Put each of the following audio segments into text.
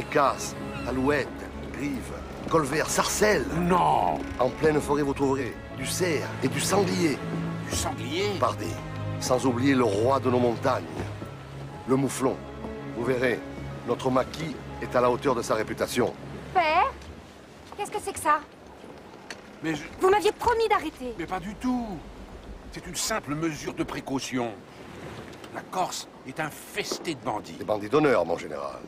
bécasses, alouettes, grives, colverts, sarcelles. Non! En pleine forêt, vous trouverez du cerf et du sanglier. Du sanglier? Pardé. Sans oublier le roi de nos montagnes, le mouflon. Vous verrez, notre maquis est à la hauteur de sa réputation. Père? Qu'est-ce que c'est que ça? Mais Vous m'aviez promis d'arrêter. Mais pas du tout. C'est une simple mesure de précaution. La Corse est infestée de bandits. Des bandits d'honneur, mon général.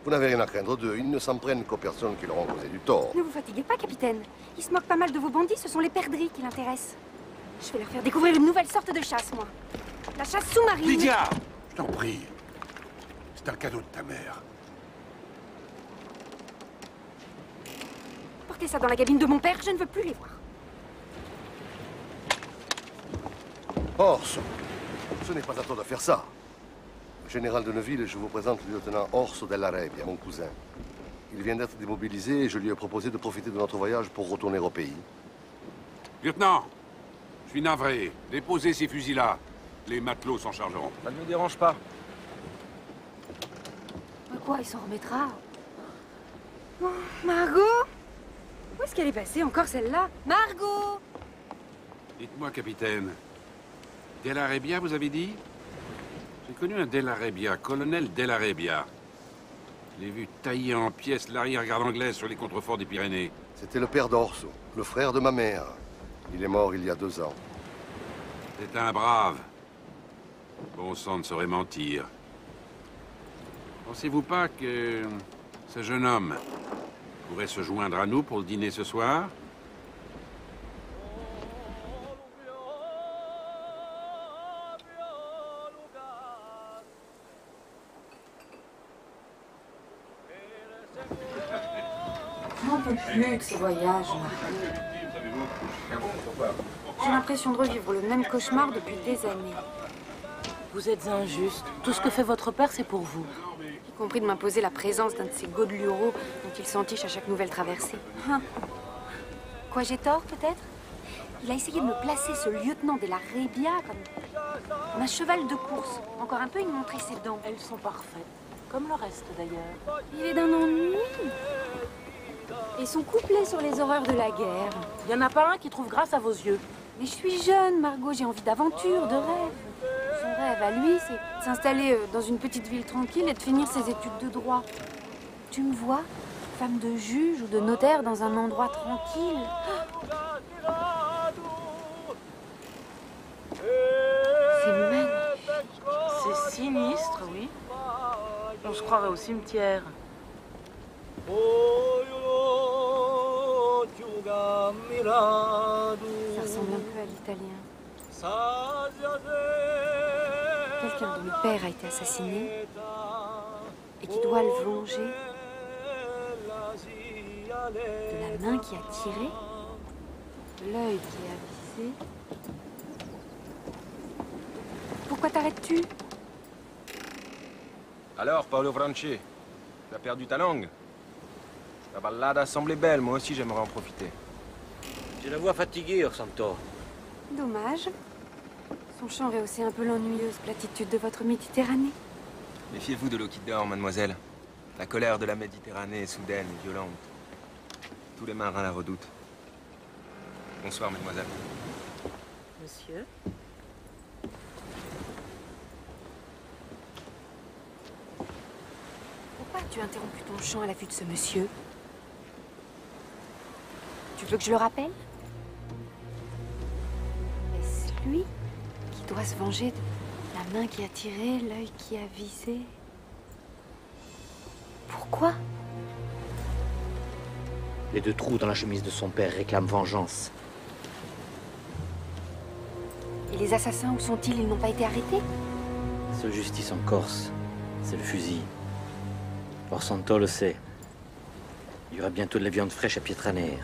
Vous n'avez rien à craindre d'eux. Ils ne s'en prennent qu'aux personnes qui leur ont causé du tort. Ne vous fatiguez pas, capitaine. Ils se moquent pas mal de vos bandits, ce sont les perdrix qui l'intéressent. Je vais leur faire découvrir une nouvelle sorte de chasse, moi. La chasse sous-marine. Lydia! Je t'en prie. C'est un cadeau de ta mère. Portez ça dans la cabine de mon père, je ne veux plus les voir. Orso, ce n'est pas à toi de faire ça. Général de Neuville, je vous présente le lieutenant Orso della Rebbia, mon cousin. Il vient d'être démobilisé et je lui ai proposé de profiter de notre voyage pour retourner au pays. Lieutenant, je suis navré. Déposez ces fusils-là. Les matelots s'en chargeront. Ça ne me dérange pas. Mais quoi, il s'en remettra? Oh, Margot? Où est-ce qu'elle est passée encore, celle-là? Margot! Dites-moi, capitaine. Della Rebbia, vous avez dit? J'ai connu un Della Rebbia, colonel Della Rebbia. Je l'ai vu tailler en pièces l'arrière-garde anglaise sur les contreforts des Pyrénées. C'était le père d'Orso, le frère de ma mère. Il est mort il y a 2 ans. C'est un brave. Bon sang ne saurait mentir. Pensez-vous pas que ce jeune homme pourrait se joindre à nous pour le dîner ce soir? Je n'en peux plus de ces voyages. J'ai l'impression de revivre le même cauchemar depuis des années. Vous êtes injuste. Tout ce que fait votre père, c'est pour vous. Y compris de m'imposer la présence d'un de ces godelureaux dont il s'entiche à chaque nouvelle traversée. Hein. Quoi, j'ai tort, peut-être? Il a essayé de me placer ce lieutenant della Rebbia comme un cheval de course. Encore un peu, il me montrait ses dents. Elles sont parfaites. Comme le reste, d'ailleurs. Il est d'un ennui. Et son couplet sur les horreurs de la guerre. Il n'y en a pas un qui trouve grâce à vos yeux. Mais je suis jeune, Margot, j'ai envie d'aventure, de rêve. Son rêve à lui, c'est de s'installer dans une petite ville tranquille et de finir ses études de droit. Tu me vois, femme de juge ou de notaire dans un endroit tranquille. C'est magnifique. C'est sinistre, oui. On se croirait au cimetière. Ça ressemble un peu à l'italien. Quelqu'un dont le père a été assassiné et qui doit le venger de la main qui a tiré, de l'œil qui a visé. Pourquoi t'arrêtes-tu? Alors, Paolo Franchi, tu as perdu ta langue? La ballade semblait belle, moi aussi j'aimerais en profiter. Je la vois fatiguée, Orsanto. Dommage. Son chant rehaussait un peu l'ennuyeuse platitude de votre Méditerranée. Méfiez-vous de l'eau qui dort, mademoiselle. La colère de la Méditerranée est soudaine et violente. Tous les marins la redoutent. Bonsoir, mademoiselle. Monsieur? Pourquoi as-tu interrompu ton chant à la vue de ce monsieur? Tu veux que je le rappelle? Est-ce lui qui doit se venger de la main qui a tiré, l'œil qui a visé? Pourquoi? Les 2 trous dans la chemise de son père réclament vengeance. Et les assassins, où sont-ils? Ils n'ont pas été arrêtés? La seule justice en Corse, c'est le fusil. Orsanto le sait. Il y aura bientôt de la viande fraîche à Pietraner.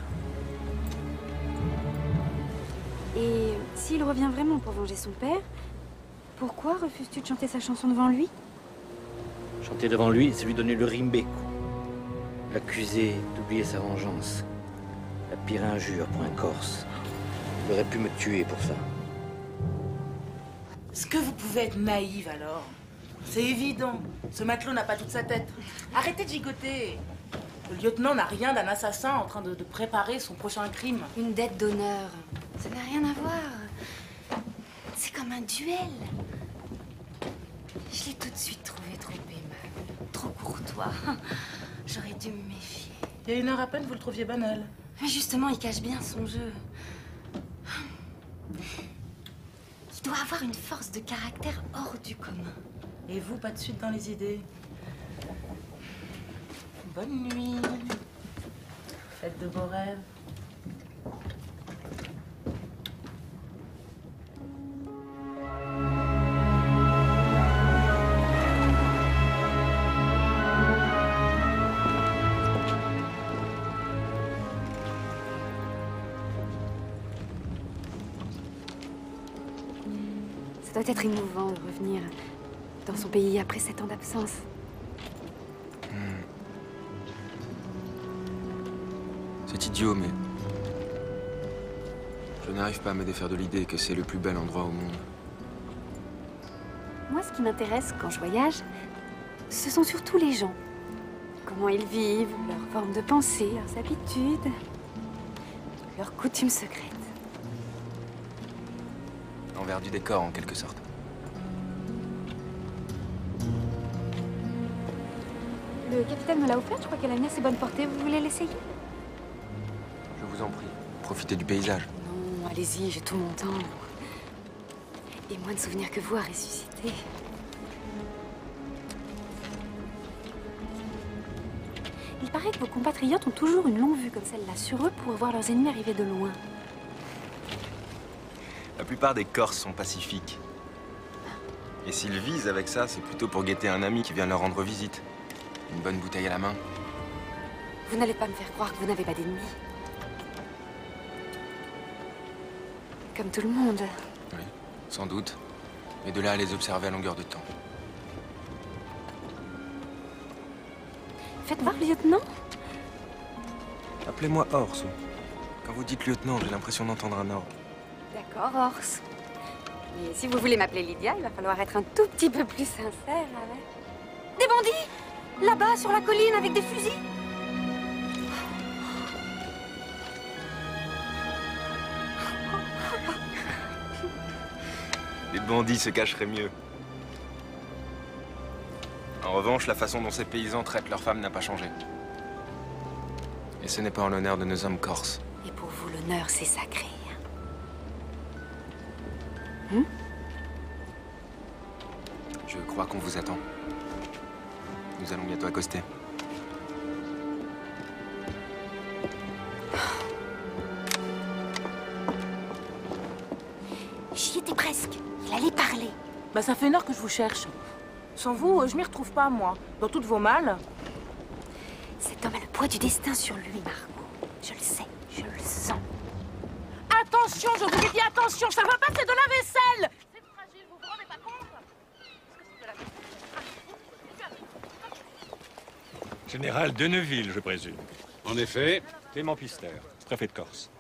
Et s'il revient vraiment pour venger son père, pourquoi refuses-tu de chanter sa chanson devant lui? Chanter devant lui, c'est lui donner le rimbeco. L'accuser d'oublier sa vengeance. La pire injure pour un Corse. Il aurait pu me tuer pour ça. Est-ce que vous pouvez être naïve, alors? C'est évident. Ce matelot n'a pas toute sa tête. Arrêtez de gigoter. Le lieutenant n'a rien d'un assassin en train de préparer son prochain crime. Une dette d'honneur. Ça n'a rien à voir. C'est comme un duel. Je l'ai tout de suite trouvé trop aimable, trop courtois. J'aurais dû me méfier. Il y a 1 heure à peine, vous le trouviez banal. Mais justement, il cache bien son jeu. Il doit avoir une force de caractère hors du commun. Et vous, pas de suite dans les idées. Bonne nuit. Faites de beaux rêves. Ça doit être émouvant de revenir dans son pays après 7 ans d'absence. C'est idiot, mais... je n'arrive pas à me défaire de l'idée que c'est le plus bel endroit au monde. Moi, ce qui m'intéresse quand je voyage, ce sont surtout les gens. Comment ils vivent, leur forme de pensée, leurs habitudes, leurs coutumes secrètes. L'envers du décor, en quelque sorte. Le capitaine me l'a offert, je crois qu'elle a une assez bonne portée. Vous voulez l'essayer? Je vous en prie, profitez du paysage. Non, allez-y, j'ai tout mon temps. Et moins de souvenirs que vous à ressusciter. Il paraît que vos compatriotes ont toujours une longue vue comme celle-là sur eux pour voir leurs ennemis arriver de loin. La plupart des Corses sont pacifiques. Et s'ils visent avec ça, c'est plutôt pour guetter un ami qui vient leur rendre visite. Une bonne bouteille à la main. Vous n'allez pas me faire croire que vous n'avez pas d'ennemis. Comme tout le monde. Oui, sans doute. Mais de là à les observer à longueur de temps. Faites voir le lieutenant. Appelez-moi Orso. Quand vous dites lieutenant, j'ai l'impression d'entendre un ordre. D'accord, Ors. Mais si vous voulez m'appeler Lydia, il va falloir être un tout petit peu plus sincère, avec. Des bandits! Là-bas, sur la colline, avec des fusils! Les bandits se cacheraient mieux. En revanche, la façon dont ces paysans traitent leurs femmes n'a pas changé. Et ce n'est pas en l'honneur de nos hommes corses. Et pour vous, l'honneur, c'est sacré. Je crois qu'on vous attend. Nous allons bientôt accoster. J'y étais presque. Il allait parler. Bah, ça fait 1 heure que je vous cherche. Sans vous, je m'y retrouve pas, moi. Dans toutes vos malles. Cet homme a le poids du destin sur lui, Margot. Je le sais, je le sens. Attention, je vous ai dit attention, ça va pas, c'est de la vaisselle! C'est fragile, vous vous rendez pas compte? Est-ce que c'est de la vaisselle? Général de Neuville, je présume. En effet. Clément Pister, préfet de Corse.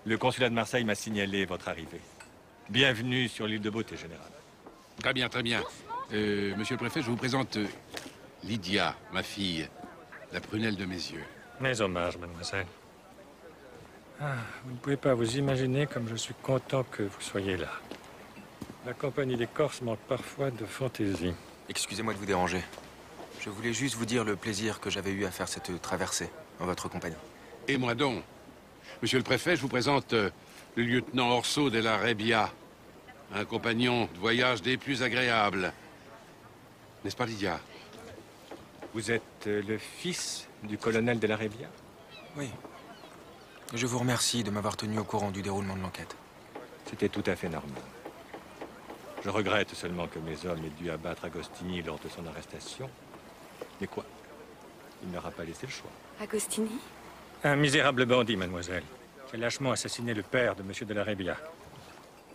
Le consulat de Marseille m'a signalé votre arrivée. Bienvenue sur l'île de Beauté, général. Très bien, très bien. Monsieur le préfet, je vous présente Lydia, ma fille, la prunelle de mes yeux. Mes hommages, mademoiselle. Ah, vous ne pouvez pas vous imaginer comme je suis content que vous soyez là. La compagnie des Corses manque parfois de fantaisie. Excusez-moi de vous déranger. Je voulais juste vous dire le plaisir que j'avais eu à faire cette traversée en votre compagnie. Et moi donc. Monsieur le préfet, je vous présente le lieutenant Orso della Rebbia, un compagnon de voyage des plus agréables. N'est-ce pas, Lydia? Vous êtes le fils du colonel de la Rebbia? Oui. Je vous remercie de m'avoir tenu au courant du déroulement de l'enquête. C'était tout à fait normal. Je regrette seulement que mes hommes aient dû abattre Agostini lors de son arrestation. Mais quoi? Il n'aura pas laissé le choix. Agostini? Un misérable bandit, mademoiselle, qui a lâchement assassiné le père de monsieur de la Rebbia.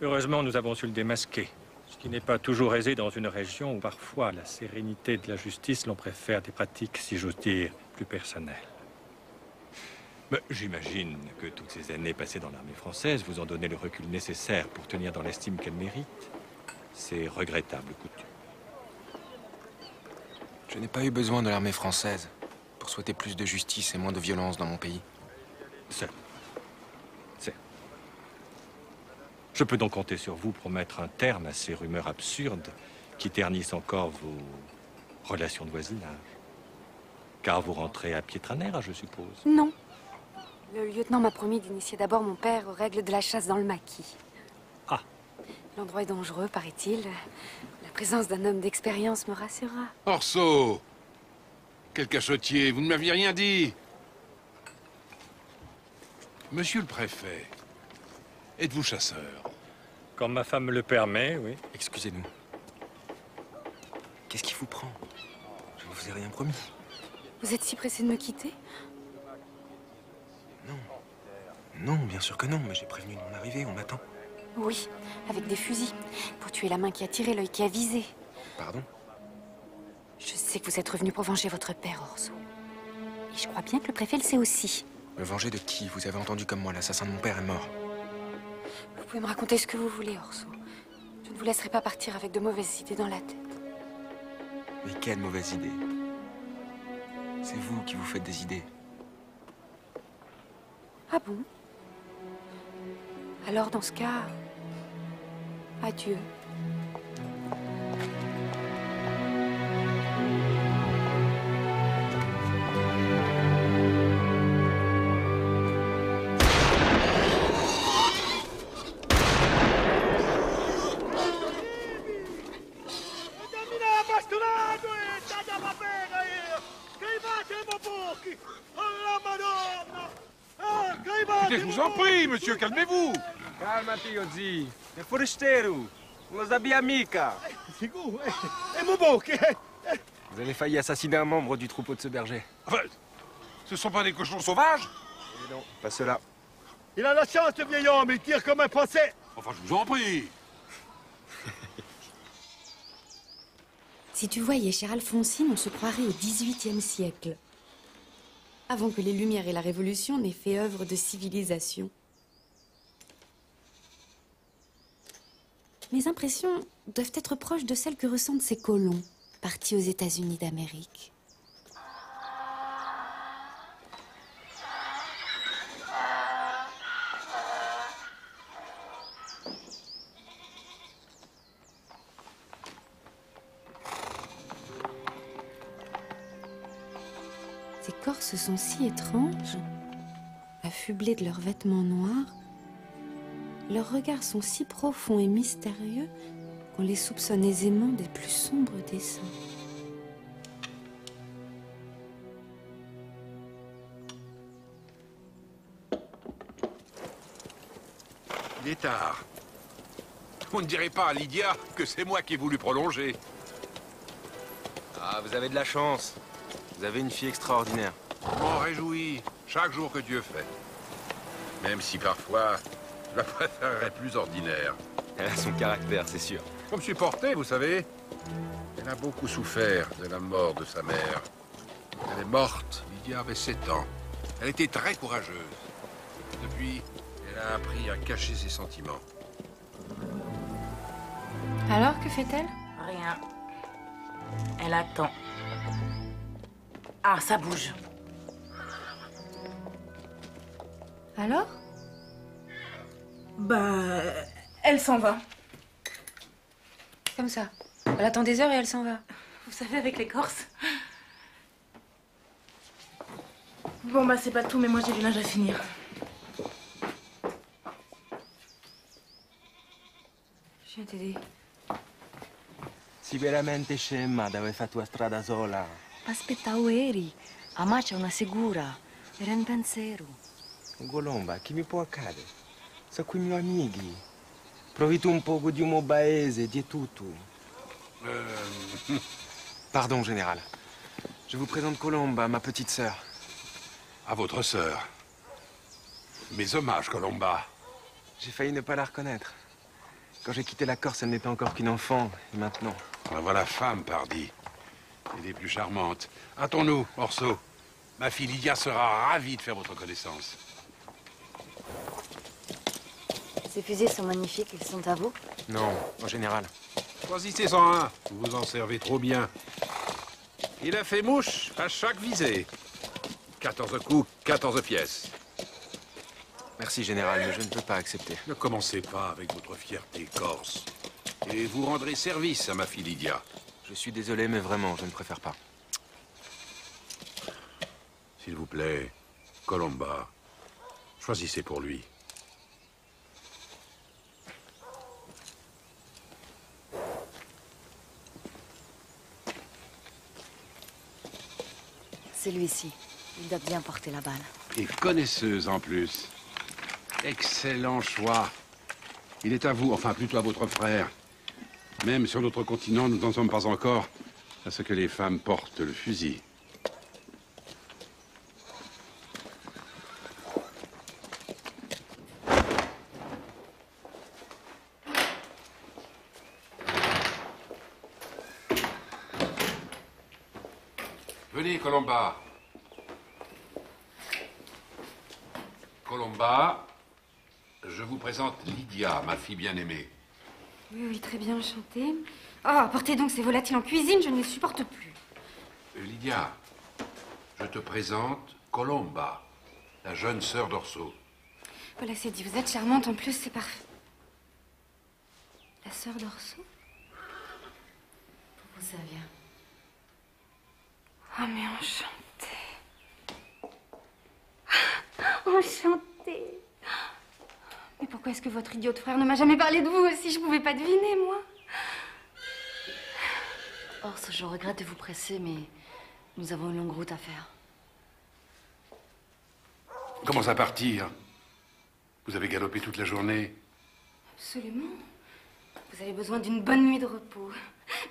Heureusement, nous avons su le démasquer. Ce qui n'est pas toujours aisé dans une région où parfois la sérénité de la justice l'on préfère des pratiques, si j'ose dire, plus personnelles. Mais j'imagine que toutes ces années passées dans l'armée française vous ont donné le recul nécessaire pour tenir dans l'estime qu'elle mérite ces regrettables coutumes. Je n'ai pas eu besoin de l'armée française pour souhaiter plus de justice et moins de violence dans mon pays. C'est. Je peux donc compter sur vous pour mettre un terme à ces rumeurs absurdes qui ternissent encore vos relations de voisinage. Car vous rentrez à Pietranera, je suppose. Non. Le lieutenant m'a promis d'initier d'abord mon père aux règles de la chasse dans le maquis. Ah. L'endroit est dangereux, paraît-il. La présence d'un homme d'expérience me rassurera. Orso! Quel cachotier, vous ne m'aviez rien dit. Monsieur le préfet, êtes-vous chasseur? Quand ma femme me le permet, oui. Excusez-nous. Qu'est-ce qui vous prend? Je ne vous ai rien promis. Vous êtes si pressé de me quitter? Non. Non, bien sûr que non, mais j'ai prévenu de mon arrivée, on m'attend. Oui, avec des fusils. Pour tuer la main qui a tiré, l'œil qui a visé. Pardon? Je sais que vous êtes revenu pour venger votre père, Orso. Et je crois bien que le préfet le sait aussi. Me venger de qui? Vous avez entendu comme moi, l'assassin de mon père est mort. Vous pouvez me raconter ce que vous voulez, Orso. Je ne vous laisserai pas partir avec de mauvaises idées dans la tête. Mais quelle mauvaise idée. C'est vous qui vous faites des idées. Ah bon? Alors, dans ce cas, adieu. Écoutez, je vous en prie, monsieur, calmez-vous. Calmati, Ozzy. È forestiero. Non lo sappia mica. Sicuro? E mo bocche? Vous avez failli assassiner un membre du troupeau de ce berger. Enfin, ce sont pas des cochons sauvages? Et non, pas cela. Il a la chance, ce vieil homme, il tire comme un français. Enfin, je vous en prie. Si tu voyais, cher Alphonsine, on se croirait au XVIIIe siècle. Avant que les Lumières et la Révolution n'aient fait œuvre de civilisation. Mes impressions doivent être proches de celles que ressentent ces colons, partis aux États-Unis d'Amérique. Ces Corses sont si étranges, affublés de leurs vêtements noirs. Leurs regards sont si profonds et mystérieux qu'on les soupçonne aisément des plus sombres desseins. Il est tard. On ne dirait pas à Lydia que c'est moi qui ai voulu prolonger. Ah, vous avez de la chance. Vous avez une fille extraordinaire. Je m'en réjouis chaque jour que Dieu fait. Même si parfois, je la préférerais plus ordinaire. Elle a son caractère, c'est sûr. Comme supporter, vous savez. Elle a beaucoup souffert de la mort de sa mère. Elle est morte, Lydia avait 7 ans. Elle était très courageuse. Depuis, elle a appris à cacher ses sentiments. Alors, que fait-elle? Rien. Elle attend. Ah, ça bouge. Alors? Bah, elle s'en va. Comme ça. Elle attend des heures et elle s'en va. Vous savez, avec les Corses. Bon, bah, c'est pas tout, mais moi, j'ai du linge à finir. Je viens t'aider. Si veramente scema d'aver fatto la strada sola. Aspetta, eri. A me c'è una sicura. Era in pensiero. Colomba, che mi può accadere? Sono qui i miei amici. Provi tu un poco di uomo baese, di tutto. Pardon, général. Je vous présente Colomba, ma petite sœur. À votre sœur. Mes hommages, Colomba. J'ai failli ne pas la reconnaître. Quand j'ai quitté la Corse, elle n'était encore qu'une enfant. Et maintenant... La voilà femme, pardi. Et des plus charmantes. Hâtons-nous, Orso. Ma fille Lydia sera ravie de faire votre connaissance. Ces fusées sont magnifiques, ils sont à vous? Non, en général. Choisissez-en un. Vous vous en servez trop bien. Il a fait mouche à chaque visée. 14 coups, 14 pièces. Merci, général, mais je ne peux pas accepter. Ne commencez pas avec votre fierté corse. Et vous rendrez service à ma fille Lydia. Je suis désolé, mais vraiment, je ne préfère pas. S'il vous plaît, Colomba, choisissez pour lui. Celui-ci, il doit bien porter la balle. Et connaisseuse en plus. Excellent choix. Il est à vous, enfin plutôt à votre frère. Même sur notre continent, nous n'en sommes pas encore à ce que les femmes portent le fusil. Venez, Colomba. Colomba, je vous présente Lydia, ma fille bien-aimée. Oui, oui, très bien, enchantée. Oh, apportez donc ces volatiles en cuisine, je ne les supporte plus. Lydia, je te présente Colomba, la jeune sœur d'Orso. Voilà, c'est dit, vous êtes charmante, en plus, c'est parfait. La sœur d'Orso? Pour vous servir. Oh, mais enchantée. Enchantée. Mais pourquoi est-ce que votre idiot de frère ne m'a jamais parlé de vous aussi? Je pouvais pas deviner, moi. Orso, je regrette de vous presser, mais nous avons une longue route à faire. Comment ça partir? Vous avez galopé toute la journée? Absolument. Vous avez besoin d'une bonne nuit de repos.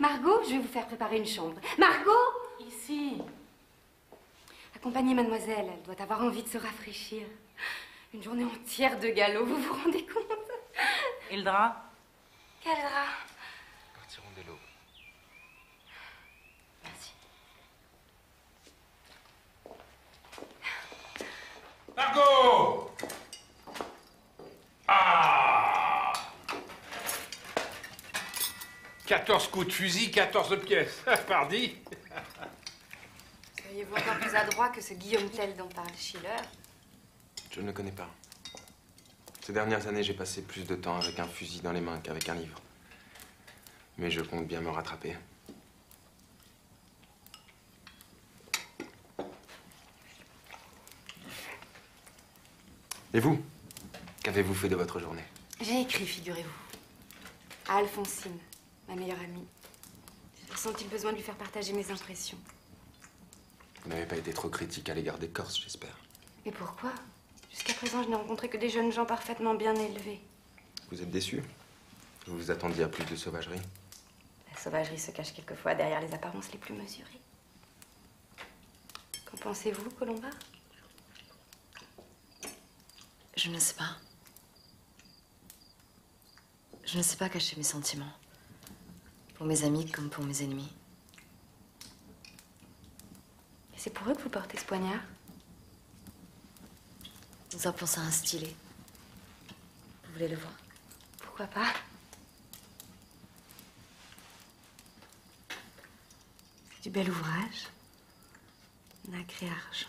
Margot, je vais vous faire préparer une chambre. Margot! Ici. Accompagnez mademoiselle, elle doit avoir envie de se rafraîchir. Une journée entière de galop, vous vous rendez compte? Et le drap? Quel drap? Partirons dès l'aube. Merci. Margot! Ah! 14 coups de fusil, 14 pièces. Pardi. Seriez-vous encore plus adroit que ce Guillaume Tell dont parle Schiller? Je ne le connais pas. Ces dernières années, j'ai passé plus de temps avec un fusil dans les mains qu'avec un livre. Mais je compte bien me rattraper. Et vous? Qu'avez-vous fait de votre journée? J'ai écrit, figurez-vous. À Alphonsine, ma meilleure amie. J'ai ressenti le besoin de lui faire partager mes impressions. Vous n'avez pas été trop critique à l'égard des Corses, j'espère. Mais pourquoi? Jusqu'à présent, je n'ai rencontré que des jeunes gens parfaitement bien élevés. Vous êtes déçu? Vous vous attendiez à plus de sauvagerie? La sauvagerie se cache quelquefois derrière les apparences les plus mesurées. Qu'en pensez-vous, Colomba? Je ne sais pas. Je ne sais pas cacher mes sentiments. Pour mes amis comme pour mes ennemis. Et c'est pour eux que vous portez ce poignard? Nous en pensons à un stylet. Vous voulez le voir? Pourquoi pas? C'est du bel ouvrage. Nacré argent.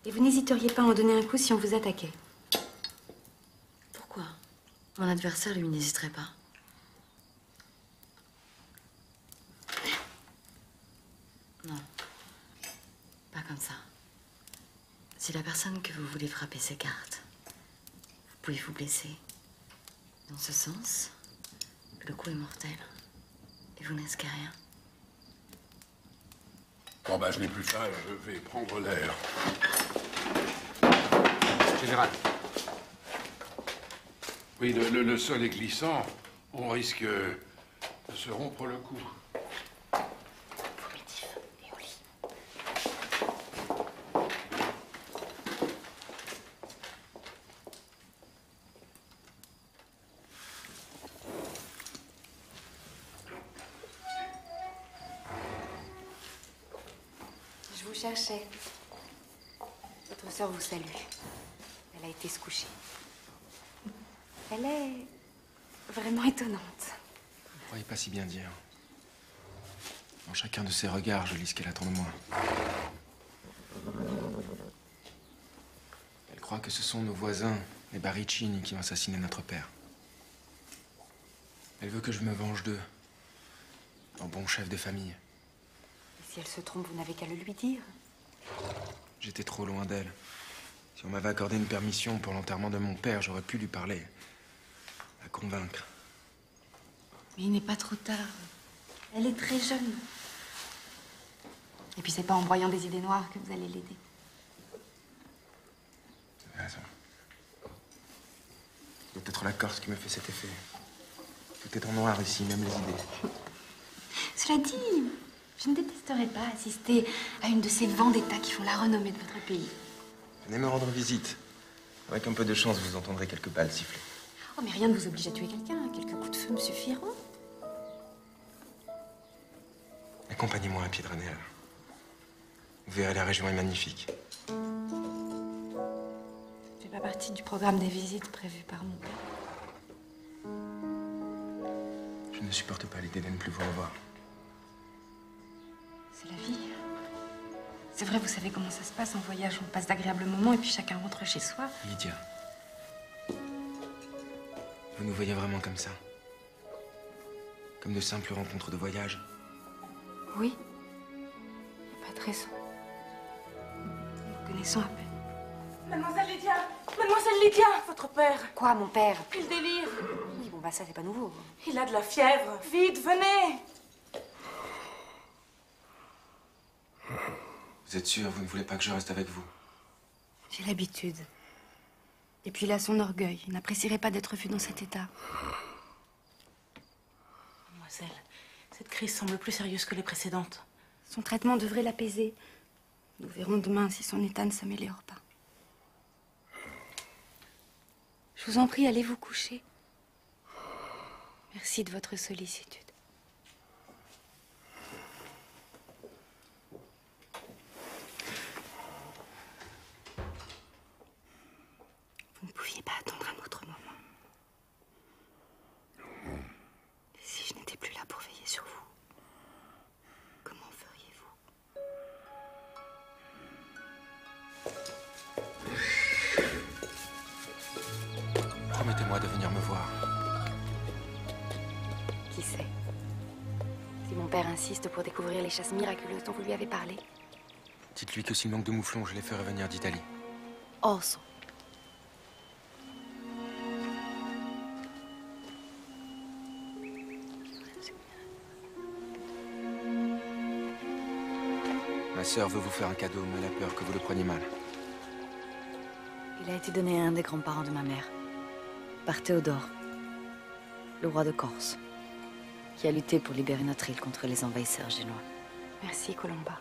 Et vous n'hésiteriez pas à en donner un coup si on vous attaquait? Pourquoi? Mon adversaire, lui, n'hésiterait pas. Non. Pas comme ça. Si la personne que vous voulez frapper s'écarte, vous pouvez vous blesser. Dans ce sens, le coup est mortel. Et vous risquez rien. Bon, ben, je n'ai plus faim, je vais prendre l'air. Général. Oui, le sol est glissant. On risque de se rompre le cou. Je vous cherchais. Votre sœur vous salue. Elle a été se coucher. Elle est vraiment étonnante. Vous ne croyez pas si bien dire. Dans chacun de ses regards, je lis ce qu'elle attend de moi. Elle croit que ce sont nos voisins, les Barricini, qui ont assassiné notre père. Elle veut que je me venge d'eux, en bon chef de famille. Et si elle se trompe, vous n'avez qu'à le lui dire. J'étais trop loin d'elle. Si on m'avait accordé une permission pour l'enterrement de mon père, j'aurais pu lui parler. La convaincre. Mais il n'est pas trop tard. Elle est très jeune. Et puis c'est pas en broyant des idées noires que vous allez l'aider. Tu as raison. C'est peut-être la Corse qui me fait cet effet. Tout est en noir ici, même les idées. Cela dit, je ne détesterais pas assister à une de ces vendettas qui font la renommée de votre pays. Venez me rendre visite. Avec un peu de chance, vous entendrez quelques balles siffler. Oh, mais rien ne vous oblige à tuer quelqu'un. Quelques coups de feu me suffiront. Accompagnez-moi à Piedranel. Vous verrez, la région est magnifique. Je ne fais pas partie du programme des visites prévues par mon père. Je ne supporte pas l'idée de ne plus vous revoir. C'est la vie. C'est vrai, vous savez comment ça se passe en voyage. On passe d'agréables moments et puis chacun rentre chez soi. Lydia. Vous nous voyez vraiment comme ça? Comme de simples rencontres de voyage? Oui. Il n'y a pas de raison. Nous connaissons à peine. Mademoiselle Lydia! Mademoiselle Lydia! Votre père! Quoi, mon père? Il délire! Oui, bon, bah ça, c'est pas nouveau. Il a de la fièvre! Vite, venez! Vous êtes sûr, vous ne voulez pas que je reste avec vous? J'ai l'habitude. Et puis il a son orgueil. Il n'apprécierait pas d'être vu dans cet état. Mademoiselle, cette crise semble plus sérieuse que les précédentes. Son traitement devrait l'apaiser. Nous verrons demain si son état ne s'améliore pas. Je vous en prie, allez vous coucher. Merci de votre sollicitude. Vous ne pouviez pas attendre un autre moment. Et si je n'étais plus là pour veiller sur vous, comment feriez-vous? Promettez-moi de venir me voir. Qui sait? Si mon père insiste pour découvrir les chasses miraculeuses dont vous lui avez parlé. Dites-lui que s'il manque de mouflons, je les ferai venir d'Italie. Orso. Ma sœur veut vous faire un cadeau, mais elle a peur que vous le preniez mal. Il a été donné à un des grands-parents de ma mère, par Théodore, le roi de Corse, qui a lutté pour libérer notre île contre les envahisseurs génois. Merci, Colomba.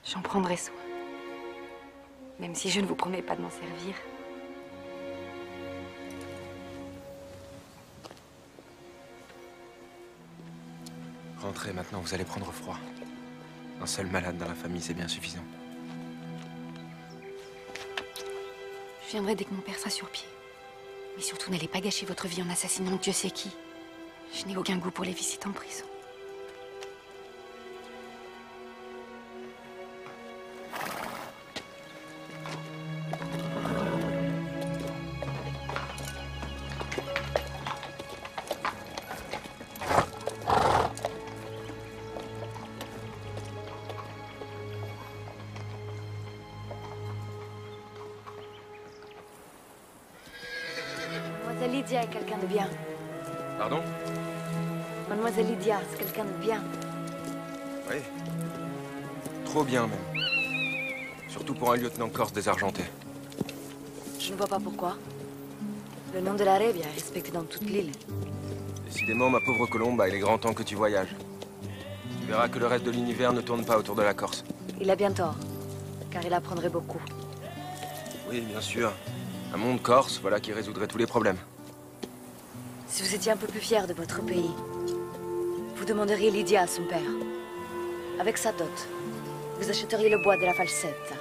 J'en prendrai soin. Même si je ne vous promets pas de m'en servir. Rentrez maintenant, vous allez prendre froid. Un seul malade dans la famille, c'est bien suffisant. Je viendrai dès que mon père sera sur pied. Mais surtout, n'allez pas gâcher votre vie en assassinant Dieu sait qui. Je n'ai aucun goût pour les visites en prison. Mademoiselle Lydia est quelqu'un de bien. Pardon? Mademoiselle Lydia, c'est quelqu'un de bien. Oui. Trop bien, même. Surtout pour un lieutenant corse désargenté. Je ne vois pas pourquoi. Le nom de l'Arabia est respecté dans toute l'île. Décidément, ma pauvre Colomba, il est grand temps que tu voyages. Tu verras que le reste de l'univers ne tourne pas autour de la Corse. Il a bien tort, car il apprendrait beaucoup. Oui, bien sûr. Un monde corse, voilà qui résoudrait tous les problèmes. Si vous étiez un peu plus fier de votre pays, vous demanderiez Lydia à son père. Avec sa dot, vous achèteriez le bois de la Falsette.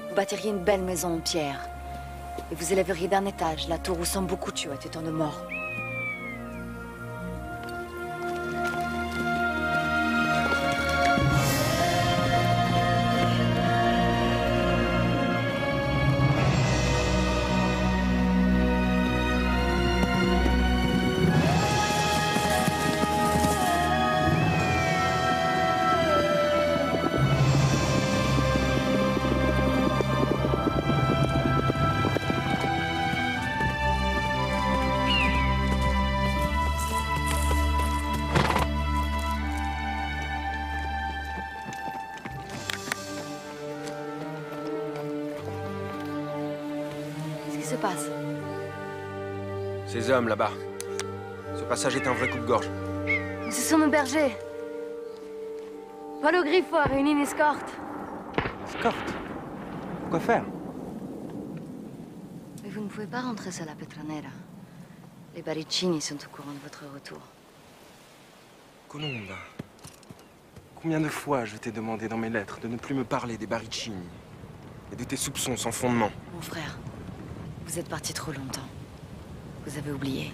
Vous bâtiriez une belle maison en pierre. Et vous élèveriez d'un étage la tour où Sambucuccio était tant de morts. se passe? Ces hommes là-bas. Ce passage est un vrai coup de gorge. Ce sont nos bergers. Paulo Griffo a réuni une escorte. Escorte? Quoi faire? Mais vous ne pouvez pas rentrer seul à Petranera. Les Baricini sont au courant de votre retour. Colomba, combien de fois je t'ai demandé dans mes lettres de ne plus me parler des Baricini et de tes soupçons sans fondement? Mon frère, vous êtes parti trop longtemps. Vous avez oublié.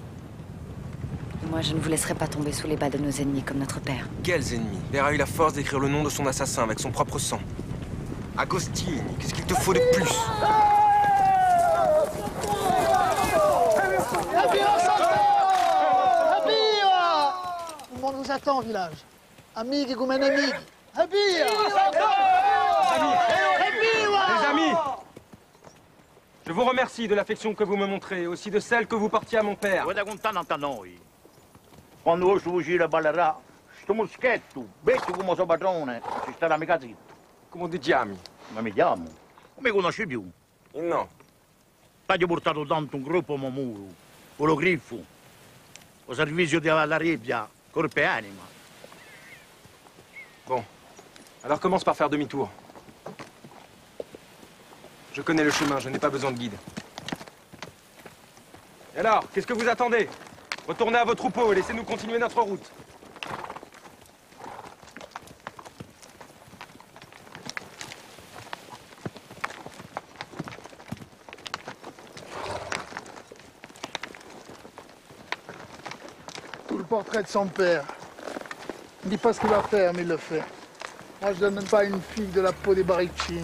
Moi, je ne vous laisserai pas tomber sous les balles de nos ennemis comme notre père. Quels ennemis? Père a eu la force d'écrire le nom de son assassin avec son propre sang. Agostini, qu'est-ce qu'il te faut de plus? Tout le monde nous attend au village. Amighi come nemici. Les amis, je vous remercie de l'affection que vous me montrez, aussi de celle que vous portiez à mon père. Guarda contando a noi. Quando voi fucile ballerà, sto moschetto, vecchio come suo padrone, ci starà mica zitto. Come ti chiami? Ma mi chiamo? Non mi conosci più. No. T'ho portato tanto un gruppo Momuro, quello Griffo, au servizio della Rebbia, corpo e anima. Bon, alors commence par faire demi-tour. Je connais le chemin, je n'ai pas besoin de guide. Et alors, qu'est-ce que vous attendez? Retournez à vos troupeaux et laissez-nous continuer notre route. Tout le portrait de son père. Il ne dit pas ce qu'il va faire, mais il le fait. Moi, je donne même pas une fille de la peau des Baricini.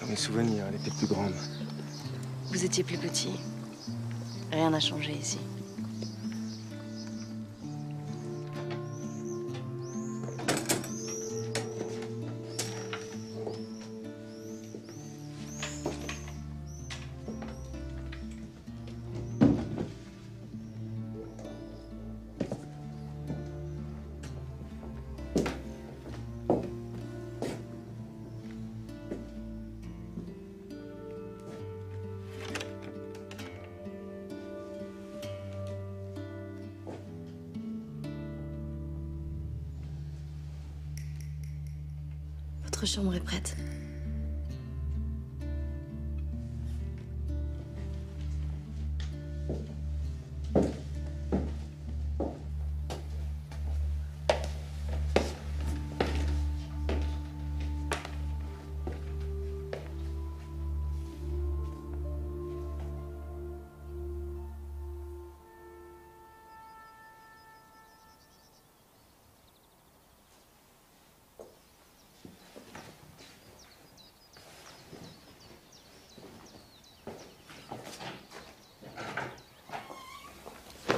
Dans mes souvenirs, elle était plus grande. Vous étiez plus petit. Rien n'a changé ici. Votre chambre est prête.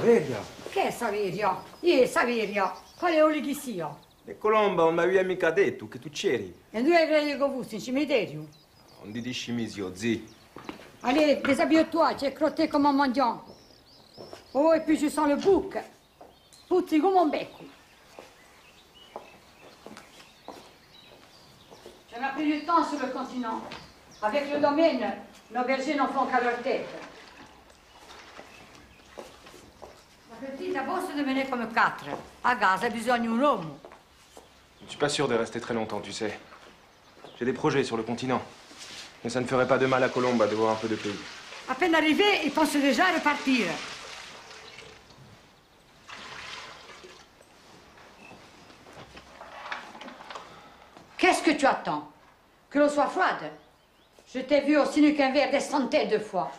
Saveria! Che è Saverio? Io è Saverio. Quale olighi sia? E Colomba non mi avevi mica detto che tu c'eri. E dove credi che fossi in cimitero? Non ti dici misio, zi. Allez, déshabille-toi, tu es crotté comme un mendiant. Oh, et puis je sens le bouc. Puzzi come un becco. On a pris du temps sur le continent. Avec le domaine, nos bergers n'en font qu'à leur tête. La petite a beau se devenir comme 4. À Gaza, a besoin d'un homme. Je ne suis pas sûr de rester très longtemps, tu sais. J'ai des projets sur le continent. Mais ça ne ferait pas de mal à Colomba de voir un peu de pays. À peine arrivé, il pense déjà à repartir. Qu'est-ce que tu attends? Que l'eau soit froide? Je t'ai vu aussi nu qu'un verre des centaines de fois.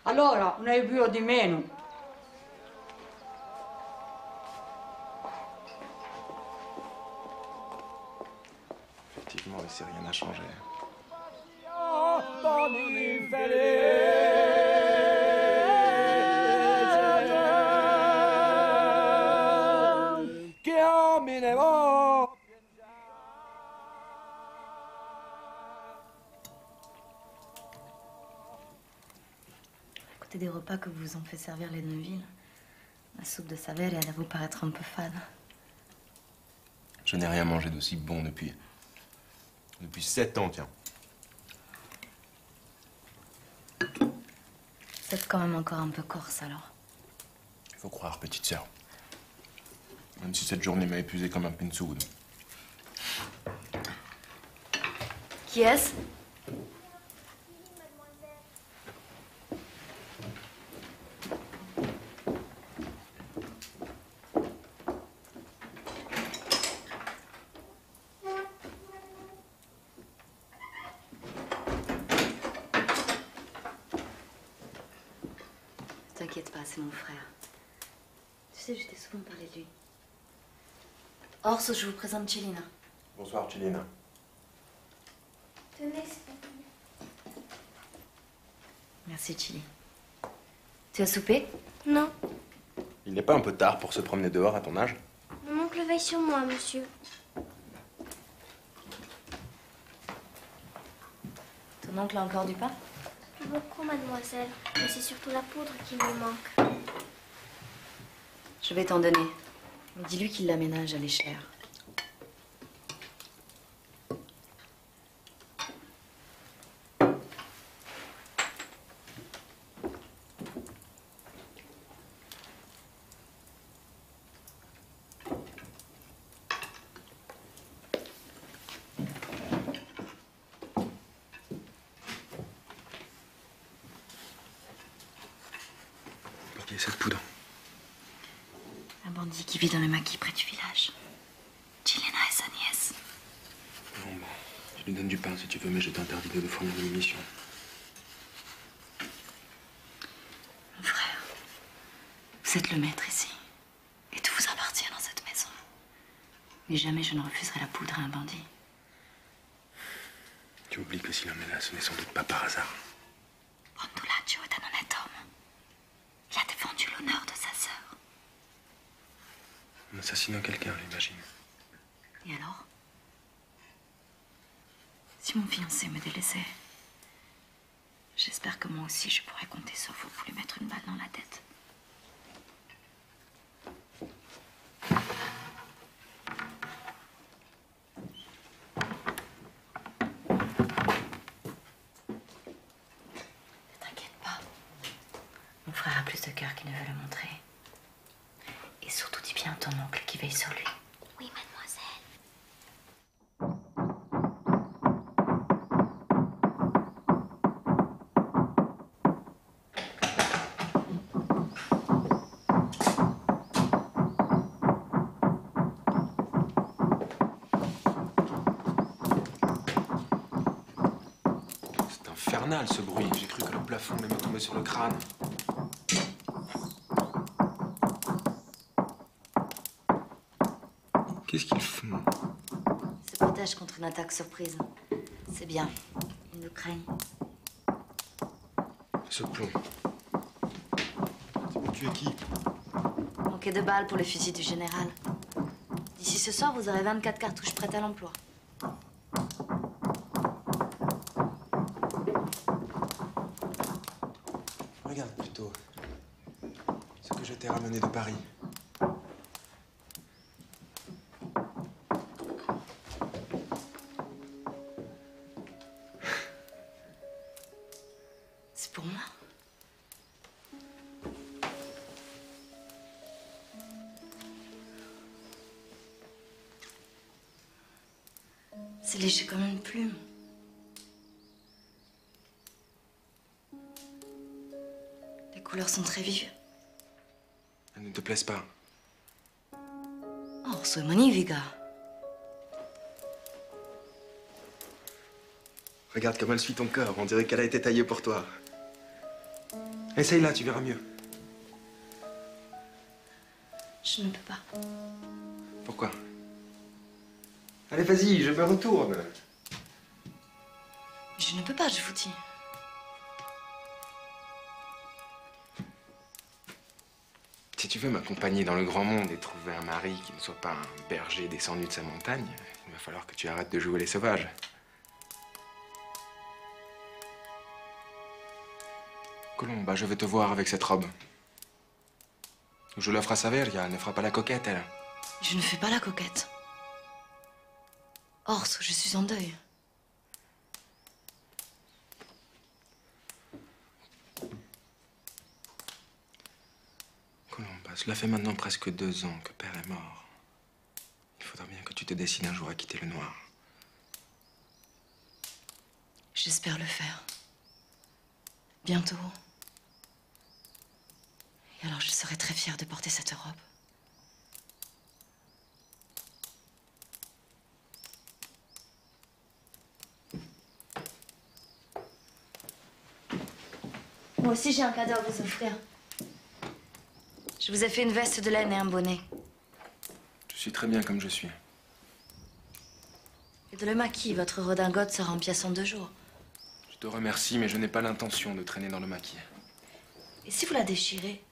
Allora, ne hai bu di meno. Effectivement, ici, rien n'a changé. À côté des repas que vous ont fait servir les Neuville, la soupe de Savère allait vous paraître un peu fade. Je n'ai rien mangé d'aussi bon depuis 7 ans, tiens. Vous êtes quand même encore un peu corse, alors. Il faut croire, petite sœur. Même si cette journée m'a épuisé comme un pinsoud. Qui est-ce? T'inquiète pas, c'est mon frère. Tu sais, je t'ai souvent parlé de lui. Orso, je vous présente Chelina. Bonsoir, Chelina. Tenez, Merci, Chili. Tu as soupé? Non. Il n'est pas un peu tard pour se promener dehors à ton âge? Mon oncle veille sur moi, monsieur. Ton oncle a encore du pain? Plus beaucoup, mademoiselle. Mais c'est surtout la poudre qui me manque. Je vais t'en donner. Mais dis-lui qu'il l'aménage à l'échelle. Qui est cette poudre? Un bandit qui vit dans le maquis près du village. Chelina est sa nièce. Non, bon, je lui donne du pain si tu veux, mais je t'interdis de fournir de munitions. Mon frère, vous êtes le maître ici. Et tout vous appartient dans cette maison. Mais jamais je ne refuserai la poudre à un bandit. Tu oublies que s'il en est là, ce n'est sans doute pas par hasard. Brandolaccio est un honnête homme. Il a défendu l'honneur de sa sœur. En assassinant quelqu'un, j'imagine. Et alors? Si mon fiancé me délaissait, j'espère que moi aussi je pourrais compter sur vous pour lui mettre une balle dans la tête. Ne t'inquiète pas. Mon frère a plus de cœur qu'il ne veut le montrer. Et surtout dis bien à ton oncle qui veille sur lui. Oui, mademoiselle. C'est infernal ce bruit. J'ai cru que le plafond allait me tomber sur le crâne. Qu'est-ce qu'ils font? Ils se protègent contre une attaque surprise. C'est bien. Ils nous craignent. Ce plomb. Tu es qui? Manquez de balles pour le fusil du général. D'ici ce soir, vous aurez 24 cartouches prêtes à l'emploi. Regarde plutôt ce que je t'ai ramené de Paris. C'est pour moi. C'est léger comme une plume. Les couleurs sont très vives. Elles ne te plaisent pas. Oh, c'est magnifique. Regarde comme elle suit ton corps. On dirait qu'elle a été taillée pour toi. Essaye-la, tu verras mieux. Je ne peux pas. Pourquoi? Allez, vas-y, je me retourne. Je ne peux pas, je vous dis. Si tu veux m'accompagner dans le grand monde et trouver un mari qui ne soit pas un berger descendu de sa montagne, il va falloir que tu arrêtes de jouer les sauvages. Colomba, je vais te voir avec cette robe. Je l'offre à Saveria, elle ne fera pas la coquette, elle. Je ne fais pas la coquette. Orso, je suis en deuil. Colomba, cela fait maintenant presque 2 ans que Père est mort. Il faudra bien que tu te décides un jour à quitter le noir. J'espère le faire. Bientôt. Et alors je serai très fière de porter cette robe. Moi aussi j'ai un cadeau à vous offrir. Je vous ai fait une veste de laine et un bonnet. Je suis très bien comme je suis. Et de le maquis, votre redingote sera en pièces en 2 jours. Je te remercie, mais je n'ai pas l'intention de traîner dans le maquis. Et si vous la déchirez,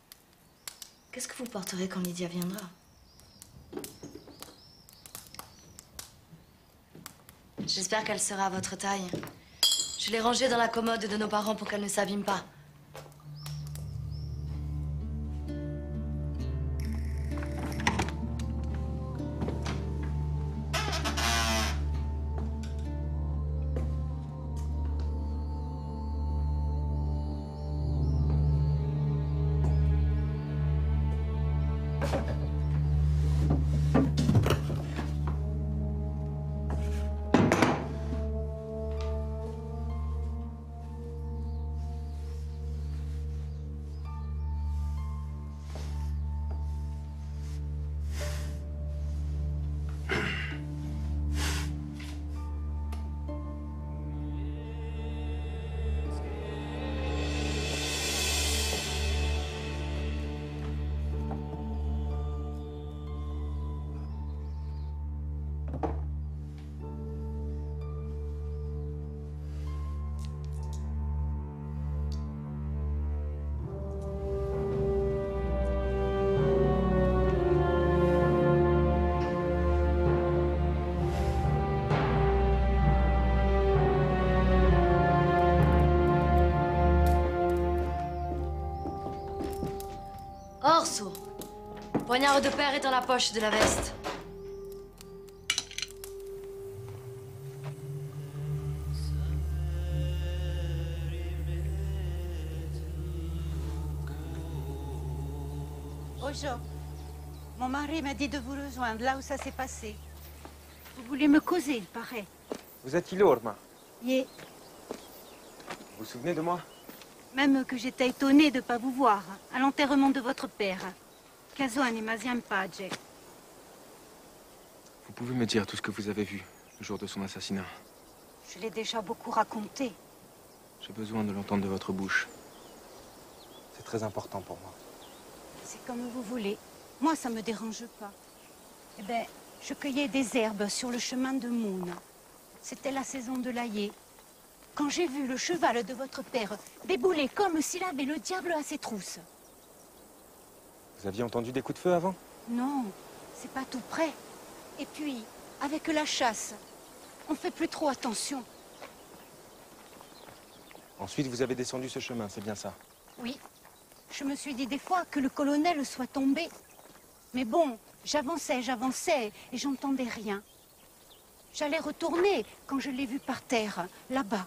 qu'est-ce que vous porterez quand Lydia viendra? J'espère qu'elle sera à votre taille. Je l'ai rangée dans la commode de nos parents pour qu'elle ne s'abîme pas. Orso, le poignard de père est dans la poche de la veste. Ojo, mon mari m'a dit de vous rejoindre là où ça s'est passé. Vous voulez me causer, il paraît. Vous êtes Ilorma. Yeah. Vous vous souvenez de moi? Même que j'étais étonnée de ne pas vous voir à l'enterrement de votre père. Caso animasiam pace. Vous pouvez me dire tout ce que vous avez vu le jour de son assassinat? Je l'ai déjà beaucoup raconté. J'ai besoin de l'entendre de votre bouche. C'est très important pour moi. C'est comme vous voulez. Moi, ça me dérange pas. Eh bien, je cueillais des herbes sur le chemin de Moune. C'était la saison de l'aillé. Quand j'ai vu le cheval de votre père débouler comme s'il avait le diable à ses trousses. Vous aviez entendu des coups de feu avant? Non, c'est pas tout près. Et puis, avec la chasse, on fait plus trop attention. Ensuite, vous avez descendu ce chemin, c'est bien ça? Oui. Je me suis dit des fois que le colonel soit tombé. Mais bon, j'avançais et j'entendais rien. J'allais retourner quand je l'ai vu par terre, là-bas.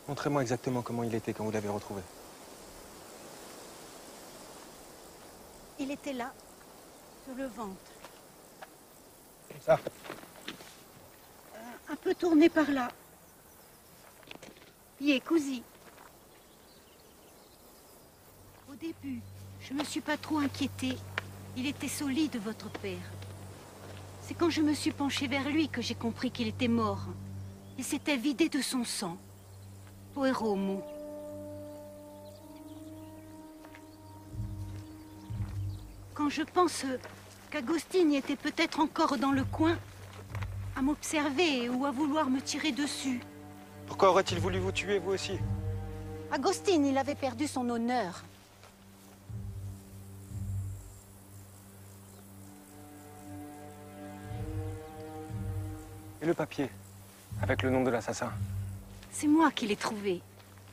Montrez-moi exactement comment il était quand vous l'avez retrouvé. Il était là, sur le ventre. Ça. Un peu tourné par là. Pied cousu. Au début, je me suis pas trop inquiétée. Il était solide, votre père. C'est quand je me suis penchée vers lui que j'ai compris qu'il était mort. Il s'était vidé de son sang. Poeromo. Quand je pense qu'Agostini était peut-être encore dans le coin, à m'observer ou à vouloir me tirer dessus. Pourquoi aurait-il voulu vous tuer, vous aussi? Agostini, il avait perdu son honneur. Et le papier, avec le nom de l'assassin? C'est moi qui l'ai trouvé.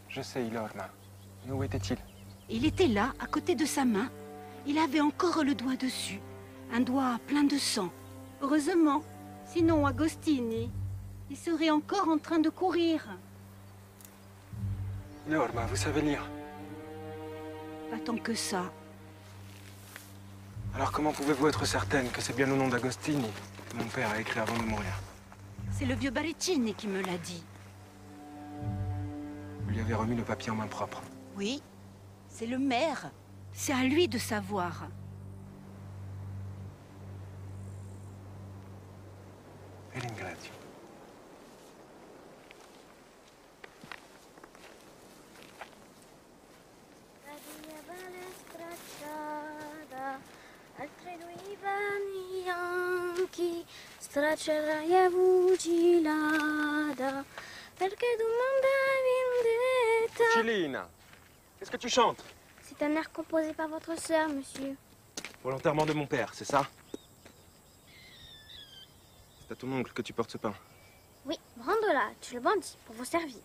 Je sais, Ilorma. Mais où était-il? Il était là, à côté de sa main. Il avait encore le doigt dessus. Un doigt plein de sang. Heureusement. Sinon, Agostini, il serait encore en train de courir. Ilorma, vous savez lire? Pas tant que ça. Alors comment pouvez-vous être certaine que c'est bien le nom d'Agostini que mon père a écrit avant de mourir? C'est le vieux Baricini qui me l'a dit. Vous lui avez remis le papier en main propre. Oui, c'est le maire. C'est à lui de savoir. E ringrazio. La via vale stracciata, altri due vani bianchi, straccerai a fucilata, perché tu non dai vendetta. Chilina, qu'est-ce que tu chantes? C'est un air composé par votre sœur, monsieur. Pour l'enterrement de mon père, c'est ça? C'est à ton oncle que tu portes ce pain. Oui, Brandola, tu le bandis pour vous servir.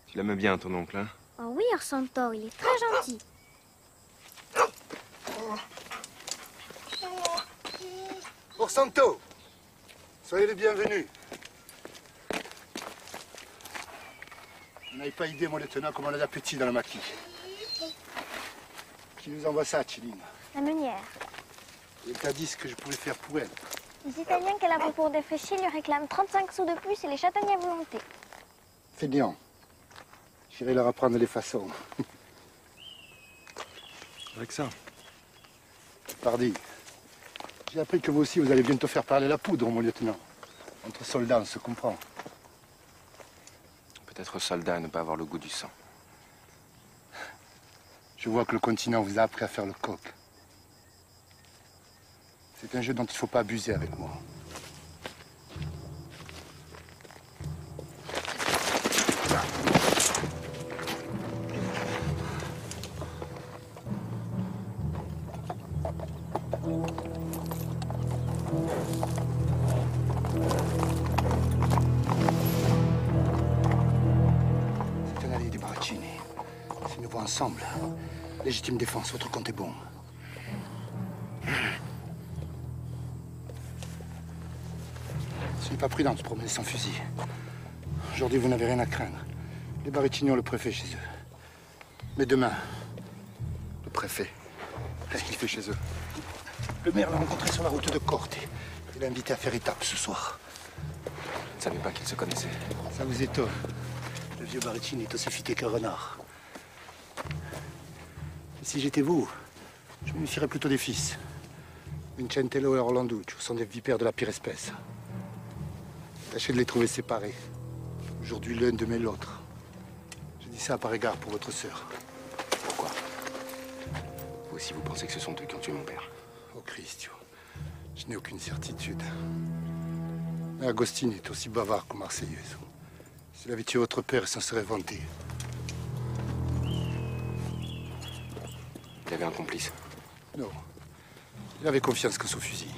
Tu l'aimes bien, ton oncle, hein? Oh oui, Orsanto, il est très gentil. Orsanto, soyez les bienvenus. Vous n'avez pas idée, mon lieutenant, comment on a d'appétit dans le maquis. Qui nous envoie ça, Chiline? La meunière. Elle t'a dit ce que je pouvais faire pour elle. Les Italiens qu'elle a pris pour défraîchir lui réclament 35 sous de plus et les châtaignes à volonté. Fainéant. J'irai leur apprendre les façons. Avec ça. Pardi. J'ai appris que vous aussi, vous allez bientôt faire parler la poudre, mon lieutenant. Entre soldats, on se comprend. Peut-être soldat à ne pas avoir le goût du sang. Je vois que le continent vous a appris à faire le coq. C'est un jeu dont il ne faut pas abuser avec moi. C'est un allié des Baracini. Si nous voient ensemble, légitime défense, votre compte est bon. Ce n'est pas prudent de se promener sans fusil. Aujourd'hui, vous n'avez rien à craindre. Les Baracini ont le préfet chez eux. Mais demain, le préfet, qu'est-ce qu'il fait chez eux? Le maire l'a rencontré sur la route de Corte. Il l'a invité à faire étape ce soir. Je ne savais pas qu'ils se connaissaient. Ça vous étonne. Le vieux Baracini est aussi futé qu'un renard. Et si j'étais vous, je me méfierais plutôt des fils. Vincentello et Orlanduccio sont des vipères de la pire espèce. Tâchez de les trouver séparés. Aujourd'hui l'un, demain l'autre. Je dis ça par égard pour votre sœur. Pourquoi? Vous aussi, vous pensez que ce sont eux qui ont tué mon père? Oh Christio, je n'ai aucune certitude. Mais Agostini est aussi bavard que Marseillaise. S'il avait tué votre père, il s'en serait vanté. Il avait un complice. Non. Il avait confiance qu'en son fusil.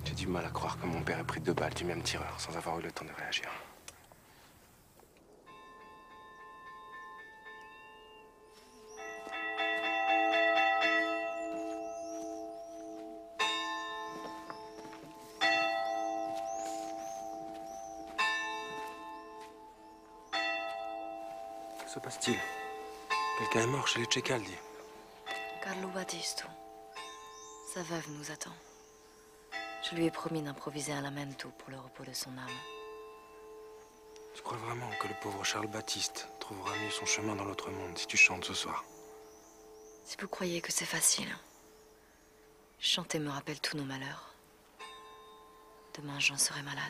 J'ai du mal à croire que mon père ait pris 2 balles du même tireur sans avoir eu le temps de réagir. Que se passe-t-il? Quelqu'un est mort chez les Ceccaldi. Carlo Battisto. Sa veuve nous attend. Je lui ai promis d'improviser un lamento pour le repos de son âme. Tu crois vraiment que le pauvre Charles Baptiste trouvera mieux son chemin dans l'autre monde si tu chantes ce soir? Si vous croyez que c'est facile, chanter me rappelle tous nos malheurs. Demain, j'en serai malade.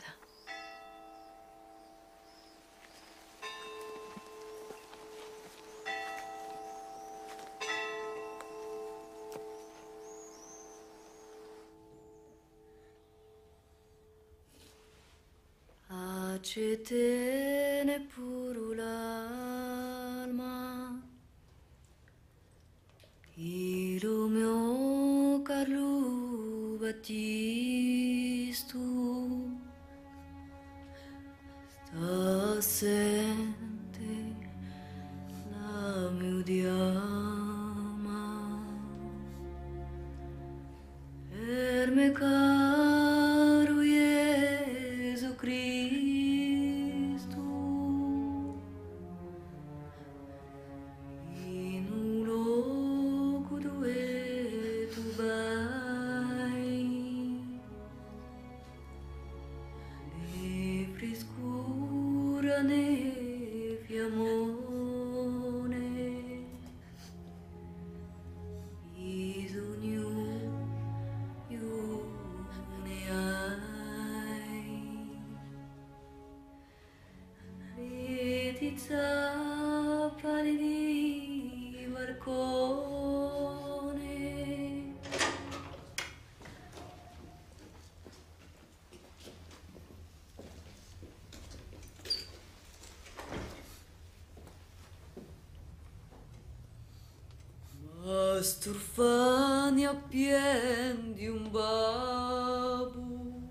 Acetene puru l'alma, il mio Carlo Battistu sta sente la mia diama per me caro Gesù Cristo in un luogo dove tu vai né frescura né fiammone bisogno io ne hai reti zappare di barcone ma sturfani appien di un babu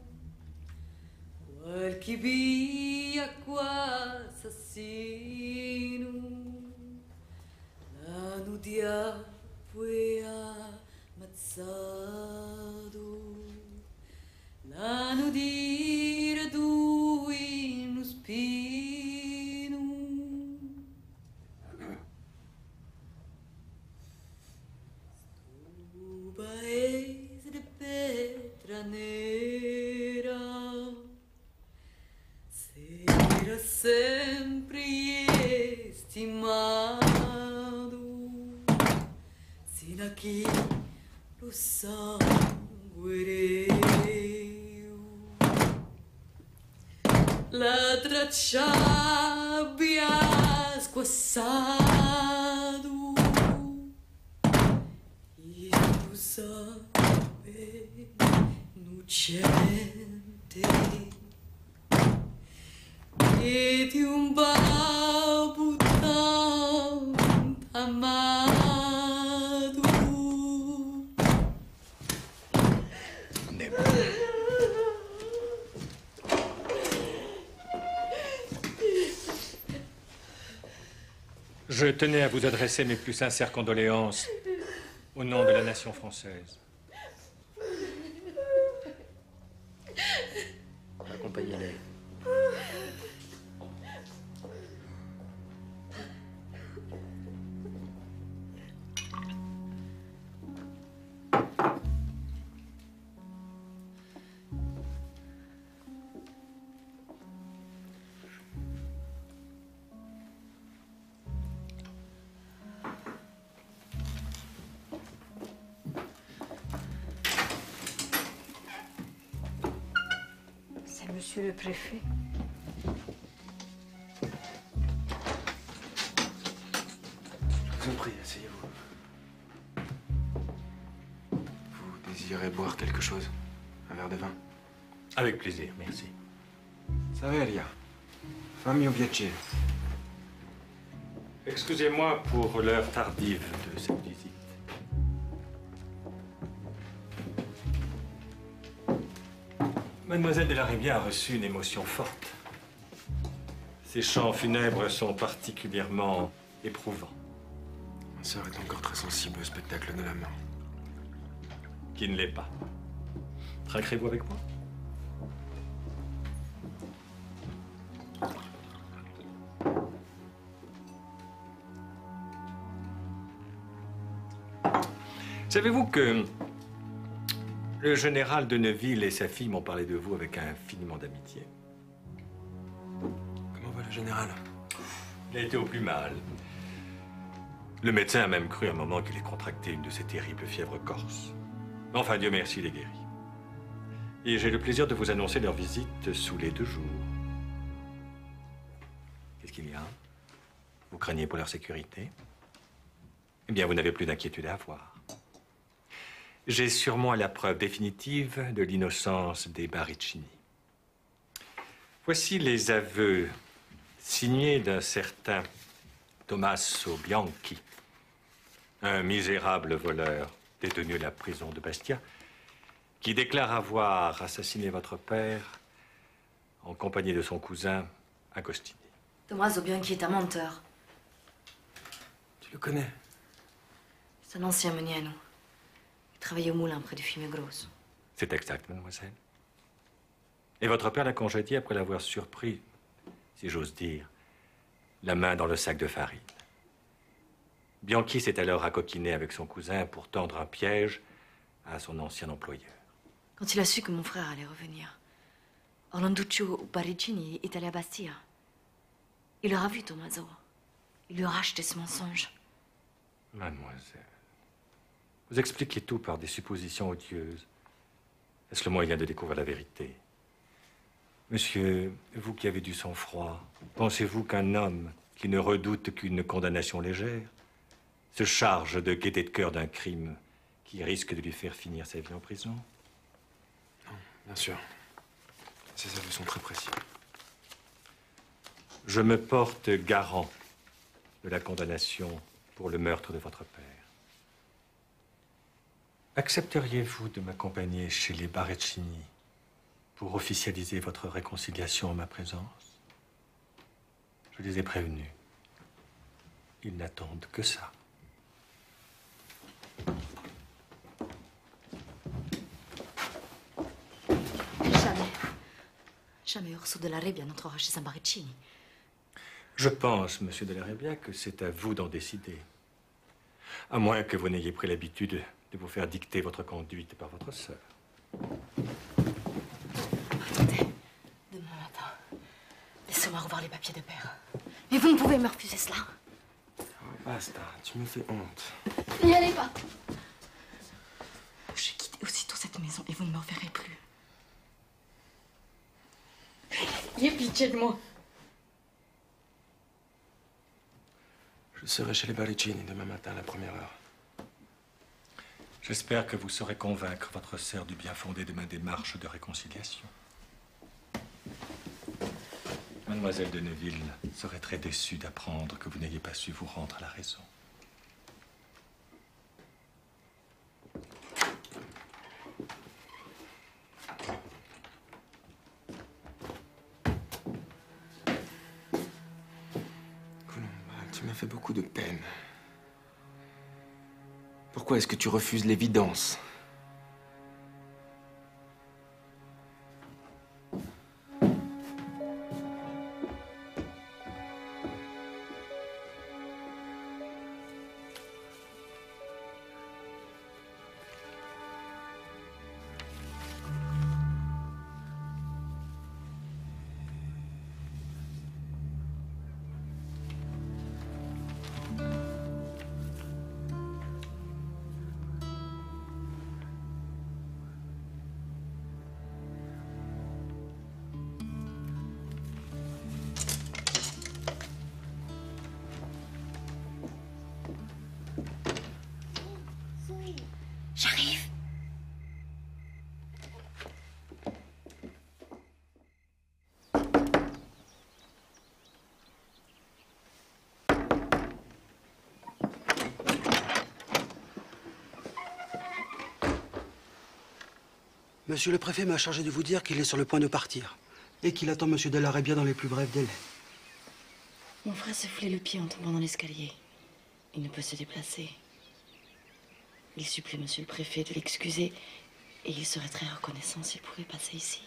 qualche via qua assassino l'hanno poi ammazzato l'hanno dire due in uno spino sto paese di pietra nera era sempre estimato sino a chi lo sangue la traccia abbia squassato il sape innocente e di un babbo tanto amato. Je tenais à vous adresser mes plus sincères condoléances au nom de la nation française. Accompagnez-les. Monsieur le préfet. Je vous en prie, asseyez-vous. Vous désirez boire quelque chose? Un verre de vin? Avec plaisir, merci. Saveria, fammi un piacere. Excusez-moi pour l'heure tardive de cette visite. Mademoiselle de la Rivière a reçu une émotion forte. Ces chants funèbres sont particulièrement éprouvants. Ma sœur est encore très sensible au spectacle de la mort. Qui ne l'est pas. Trinquerez-vous avec moi? Savez-vous que le général de Neuville et sa fille m'ont parlé de vous avec infiniment d'amitié? Comment va le général? Il a été au plus mal. Le médecin a même cru à un moment qu'il ait contracté une de ces terribles fièvres corses. Enfin, Dieu merci, il est guéri. Et j'ai le plaisir de vous annoncer leur visite sous les 2 jours. Qu'est-ce qu'il y a? Vous craignez pour leur sécurité? Eh bien, vous n'avez plus d'inquiétude à avoir. J'ai sur moi la preuve définitive de l'innocence des Baricini. Voici les aveux signés d'un certain Tommaso Bianchi, un misérable voleur détenu à la prison de Bastia, qui déclare avoir assassiné votre père en compagnie de son cousin Agostini. Tommaso Bianchi est un menteur. Tu le connais? C'est un ancien meunier à nous. Il travaillait au moulin près du Fiume-Grosso. C'est exact, mademoiselle. Et votre père l'a congédié après l'avoir surpris, si j'ose dire, la main dans le sac de farine. Bianchi s'est alors racoquiné avec son cousin pour tendre un piège à son ancien employeur. Quand il a su que mon frère allait revenir, Orlanduccio Baricini est allé à Bastia. Il aura vu Tommaso. Il lui aura acheté ce mensonge. Mademoiselle, vous expliquez tout par des suppositions odieuses. Est-ce le moyen de découvrir la vérité? Monsieur, vous qui avez du sang-froid, pensez-vous qu'un homme qui ne redoute qu'une condamnation légère se charge de gaieté de cœur d'un crime qui risque de lui faire finir sa vie en prison? Non, bien sûr. Ces aveux sont très précis. Je me porte garant de la condamnation pour le meurtre de votre père. Accepteriez-vous de m'accompagner chez les Baricini pour officialiser votre réconciliation en ma présence? Je les ai prévenus. Ils n'attendent que ça. Jamais Orso della Rebbia n'entrera chez un Baricini. Je pense, monsieur de la Rebbia, que c'est à vous d'en décider. À moins que vous n'ayez pris l'habitude de vous faire dicter votre conduite par votre sœur. Attendez, demain matin, laissez-moi revoir les papiers de père. Mais vous ne pouvez me refuser cela. Oh, basta, tu me fais honte. N'y allez pas. Je quitte aussitôt cette maison et vous ne me reverrez plus. Ayez pitié de moi. Je serai chez les Baricini demain matin à la première heure. J'espère que vous saurez convaincre votre sœur du bien fondé de ma démarche de réconciliation. Mademoiselle de Neuville serait très déçue d'apprendre que vous n'ayez pas su vous rendre à la raison. Colombal, tu m'as fait beaucoup de peine. Pourquoi est-ce que tu refuses l'évidence? J'arrive. Monsieur le préfet m'a chargé de vous dire qu'il est sur le point de partir et qu'il attend monsieur de la Rebbia dans les plus brefs délais. Mon frère s'est foulé le pied en tombant dans l'escalier. Il ne peut se déplacer. Il supplie monsieur le préfet de l'excuser et il serait très reconnaissant s'il pouvait passer ici.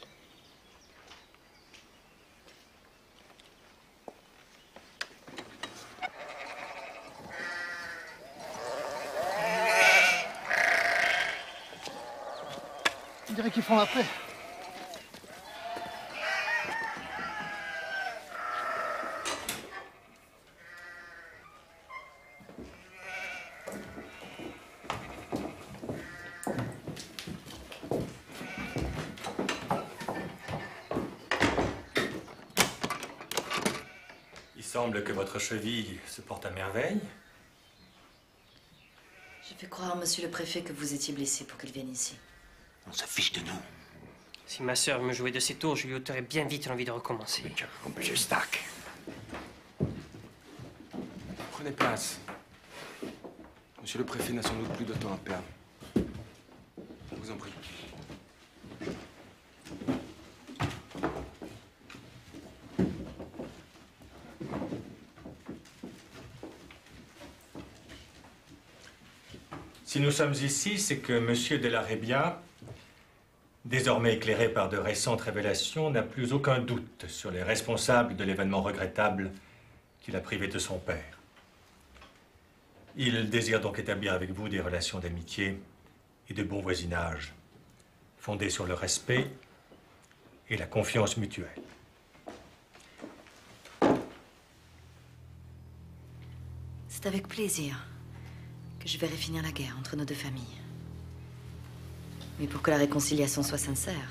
On dirait qu'ils font la paix. semble que votre cheville se porte à merveille. Je fais croire à monsieur le préfet que vous étiez blessé pour qu'il vienne ici. On se fiche de nous. Si ma sœur me jouait de ces tours, je lui ôterais bien vite l'envie de recommencer. Je stack. Prenez place. Monsieur le préfet n'a sans doute plus de temps à perdre. Je vous en prie. Si nous sommes ici, c'est que Monsieur de la Rébia, désormais éclairé par de récentes révélations, n'a plus aucun doute sur les responsables de l'événement regrettable qui l'a privé de son père. Il désire donc établir avec vous des relations d'amitié et de bon voisinage, fondées sur le respect et la confiance mutuelle. C'est avec plaisir que je verrai finir la guerre entre nos deux familles. Mais pour que la réconciliation soit sincère,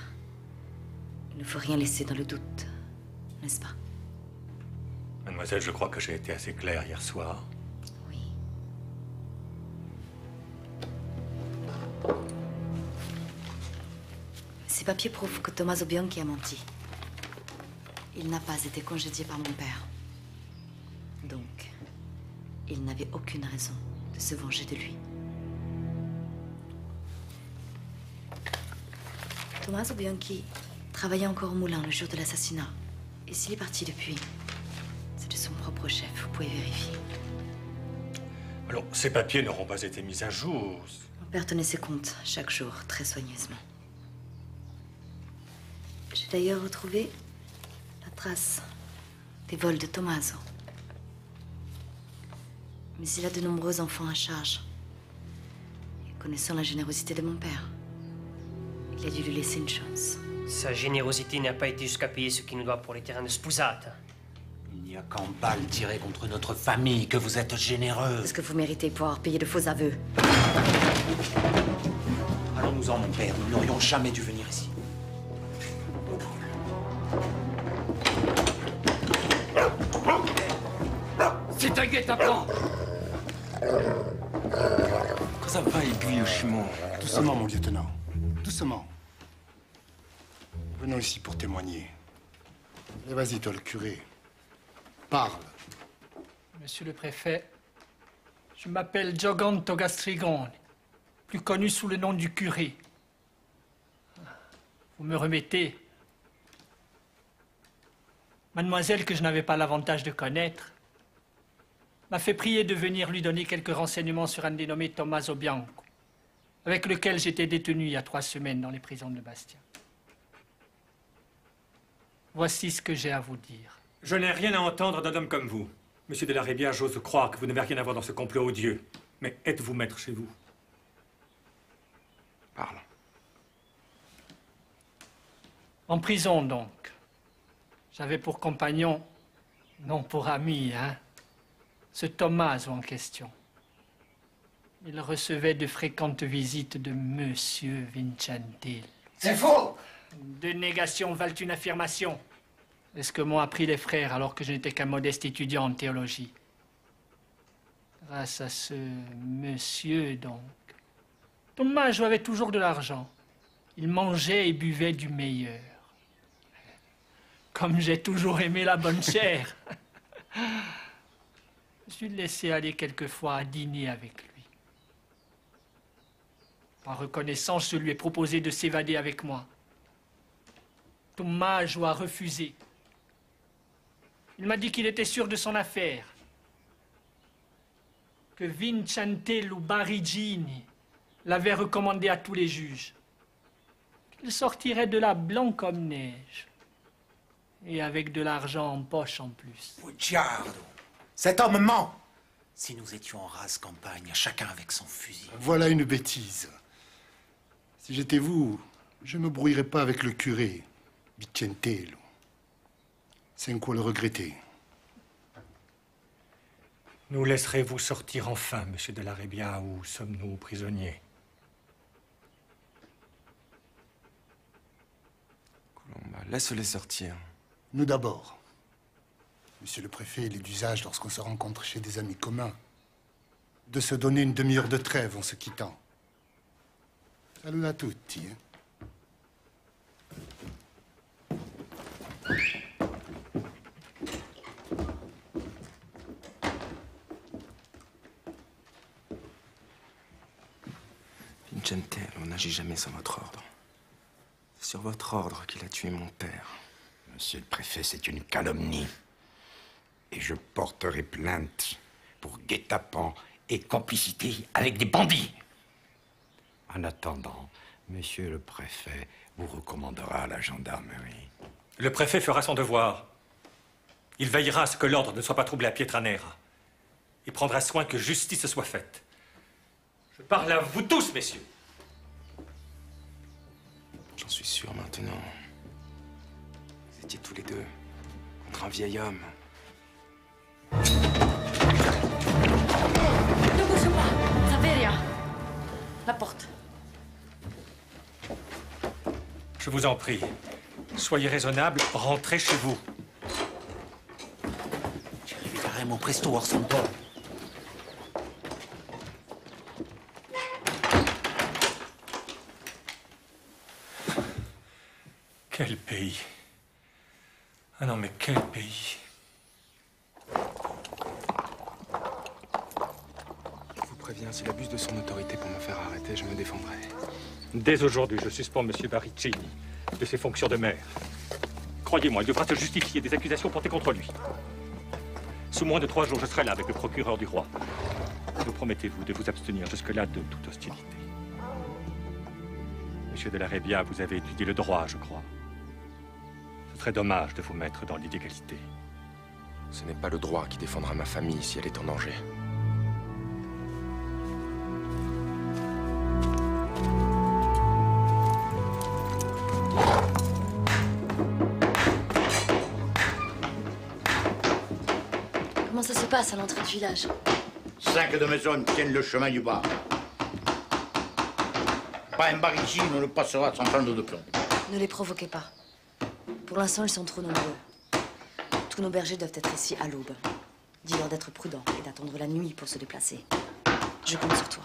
il ne faut rien laisser dans le doute, n'est-ce pas? Mademoiselle, je crois que j'ai été assez clair hier soir. Oui. Ces papiers prouvent que Tommaso Bianchi a menti. Il n'a pas été congédié par mon père. Donc, il n'avait aucune raison de se venger de lui. Tommaso Bianchi travaillait encore au moulin le jour de l'assassinat. Et s'il est parti depuis, c'est de son propre chef, vous pouvez vérifier. Alors, ces papiers n'auront pas été mis à jour. Mon père tenait ses comptes chaque jour, très soigneusement. J'ai d'ailleurs retrouvé la trace des vols de Tommaso. Mais il a de nombreux enfants à charge. Et connaissant la générosité de mon père, il a dû lui laisser une chance. Sa générosité n'a pas été jusqu'à payer ce qu'il nous doit pour les terrains de Sposata. Il n'y a qu'en balles tirées contre notre famille que vous êtes généreux. Est-ce que vous méritez pour avoir payé de faux aveux? Allons-nous-en, mon père. Nous n'aurions jamais dû venir ici. C'est un guet-apens! Ça va, aiguille au chimon. Doucement, mon lieutenant. Doucement. Venons ici pour témoigner. Et vas-y, toi, le curé. Parle. Monsieur le préfet, je m'appelle Giogonto Gastrigone, plus connu sous le nom du curé. Vous me remettez. Mademoiselle, que je n'avais pas l'avantage de connaître, m'a fait prier de venir lui donner quelques renseignements sur un dénommé Tommaso Bianco, avec lequel j'étais détenu il y a 3 semaines dans les prisons de Bastia. Voici ce que j'ai à vous dire. Je n'ai rien à entendre d'un homme comme vous. Monsieur de la Rébia, j'ose croire que vous n'avez rien à voir dans ce complot odieux. Mais êtes-vous maître chez vous? Parle. En prison, donc. J'avais pour compagnon, non pour ami, hein, ce Tommaso en question. Il recevait de fréquentes visites de Monsieur Vincentello. C'est faux! Deux négations valent une affirmation. C'est ce que m'ont appris les frères alors que je n'étais qu'un modeste étudiant en théologie. Grâce à ce monsieur, donc. Tommaso avait toujours de l'argent. Il mangeait et buvait du meilleur. Comme j'ai toujours aimé la bonne chair. Je suis laissé aller quelquefois à dîner avec lui. Par reconnaissance, je lui ai proposé de s'évader avec moi. Tommaso a refusé. Il m'a dit qu'il était sûr de son affaire, que Vincentello Barigini l'avait recommandé à tous les juges, qu'il sortirait de là blanc comme neige, et avec de l'argent en poche en plus. Bugiardo, cet homme ment. Si nous étions en rase campagne, chacun avec son fusil. Voilà une bêtise. Si j'étais vous, je ne me brouillerais pas avec le curé, Vincentello. C'est un quoi le regretter. Nous laisserez-vous sortir enfin, monsieur de la Rébia, ou sommes-nous prisonniers? Colomba, laisse-les sortir. Nous d'abord. Monsieur le préfet, il est d'usage, lorsqu'on se rencontre chez des amis communs, de se donner une demi-heure de trêve en se quittant. Salut à tutti. Vincente, on n'agit jamais sans votre ordre. C'est sur votre ordre qu'il a tué mon père. Monsieur le préfet, c'est une calomnie. Et je porterai plainte pour guet-apens et complicité avec des bandits. En attendant, monsieur le préfet vous recommandera à la gendarmerie. Le préfet fera son devoir. Il veillera à ce que l'ordre ne soit pas troublé à Pietranera. Il prendra soin que justice soit faite. Je parle à vous tous, messieurs. J'en suis sûr maintenant. Vous étiez tous les deux contre un vieil homme. Ne bouge pas, ça fait rien. La porte. Je vous en prie, soyez raisonnable, rentrez chez vous. J'ai récupéré mon presto hors son temps. Quel pays. Ah non, mais quel pays. Je vous préviens, s'il abuse de son autorité pour me faire arrêter, je me défendrai. Dès aujourd'hui, je suspends M. Baricini de ses fonctions de maire. Croyez-moi, il devra se justifier des accusations portées contre lui. Sous moins de 3 jours, je serai là avec le procureur du roi. Vous promettez-vous de vous abstenir jusque-là de toute hostilité? Monsieur de la Rébia, vous avez étudié le droit, je crois. Ce serait dommage de vous mettre dans l'illégalité. Ce n'est pas le droit qui défendra ma famille si elle est en danger. Comment ça se passe à l'entrée du village? 5 de mes hommes tiennent le chemin du bas. Pas un Baricini ne passera sans prendre de plomb. Ne les provoquez pas. Pour l'instant, ils sont trop nombreux. Tous nos bergers doivent être ici à l'aube. Dis-leur d'être prudents et d'attendre la nuit pour se déplacer. Je compte sur toi.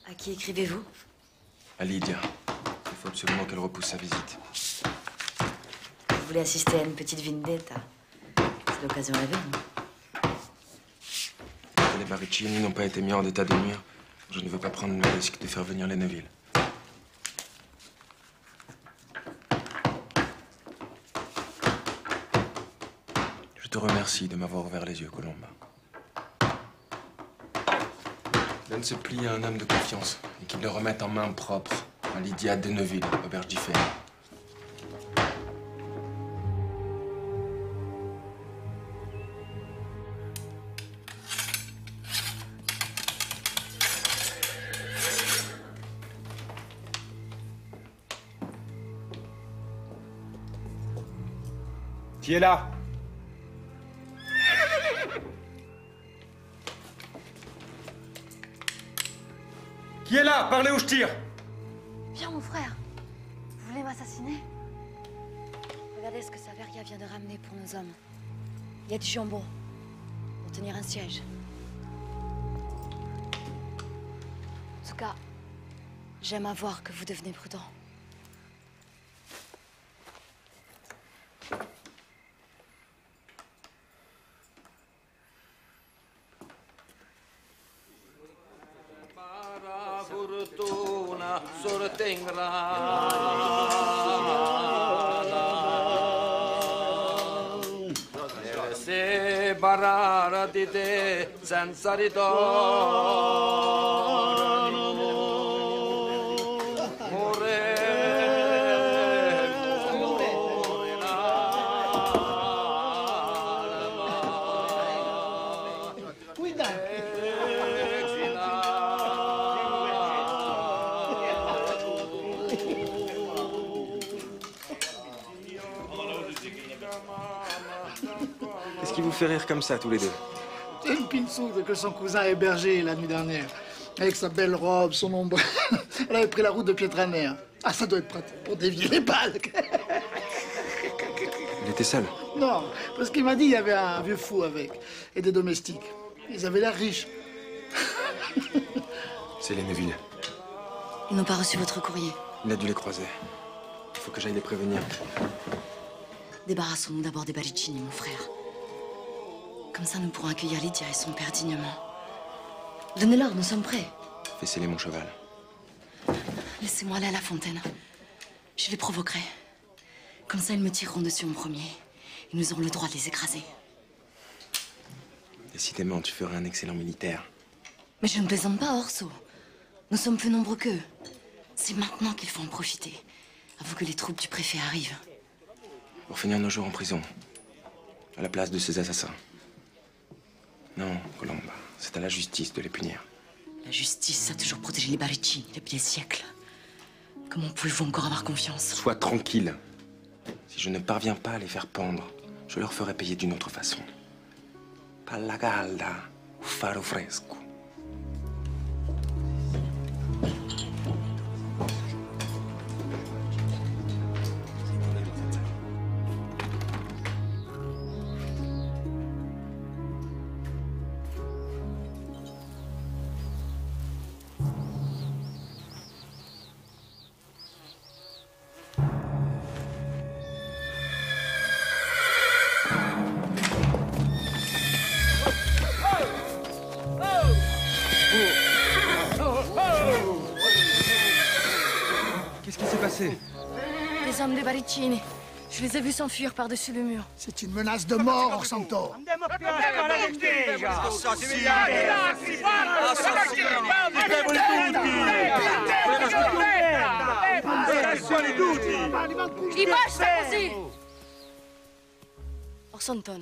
À qui écrivez-vous? À Lydia. Il faut absolument qu'elle repousse sa visite. Vous voulez assister à une petite vendetta? C'est l'occasion rêvée, non? Que les Baricini n'ont pas été mis en état de nuire, je ne veux pas prendre le risque de faire venir les Neuville. Je te remercie de m'avoir ouvert les yeux, Colomba. Donne ce pli à un homme de confiance et qu'il le remette en main propre à Lydia de Neuville, auberge d'Iffet. Qui est là? Qui est là? Parlez ou je tire! Viens, mon frère. Vous voulez m'assassiner? Regardez ce que Saveria vient de ramener pour nos hommes. Il y a du jambon pour tenir un siège. En tout cas, j'aime à voir que vous devenez prudent. Se barara di te senza ritorno Qu'est-ce qui vous fait rire comme ça, tous les deux? C'est une pinsoute que son cousin a hébergée la nuit dernière. Avec sa belle robe, son ombre. Elle avait pris la route de Pietranera. Ah, ça doit être pratique pour dévier les balles. Il était seul. Non, parce qu'il m'a dit qu'il y avait un vieux fou avec, et des domestiques. Ils avaient l'air riches. C'est les Neuville. Ils n'ont pas reçu votre courrier. Il a dû les croiser. Il faut que j'aille les prévenir. Débarrassons-nous d'abord des Baricini, mon frère. Comme ça, nous pourrons accueillir Lydia et son père dignement. Donnez-leur, nous sommes prêts. Fais sceller mon cheval. Laissez-moi aller à la fontaine. Je les provoquerai. Comme ça, ils me tireront dessus en premier. Et nous aurons le droit de les écraser. Décidément, tu ferais un excellent militaire. Mais je ne plaisante pas, Orso. Nous sommes plus nombreux qu'eux. C'est maintenant qu'il faut en profiter, avant que les troupes du préfet arrivent. Pour finir nos jours en prison, à la place de ces assassins. Non, Colomba, c'est à la justice de les punir. La justice a toujours protégé les Baricini depuis des siècles. Comment pouvez-vous encore avoir confiance? Sois tranquille. Si je ne parviens pas à les faire pendre, je leur ferai payer d'une autre façon. Palla calda ou faro fresco. Qu'est-ce qui s'est passé? Des hommes des Baricini. Je les ai vus s'enfuir par-dessus le mur. C'est une menace de mort, Orsanto. Chi basta così! Orsanton,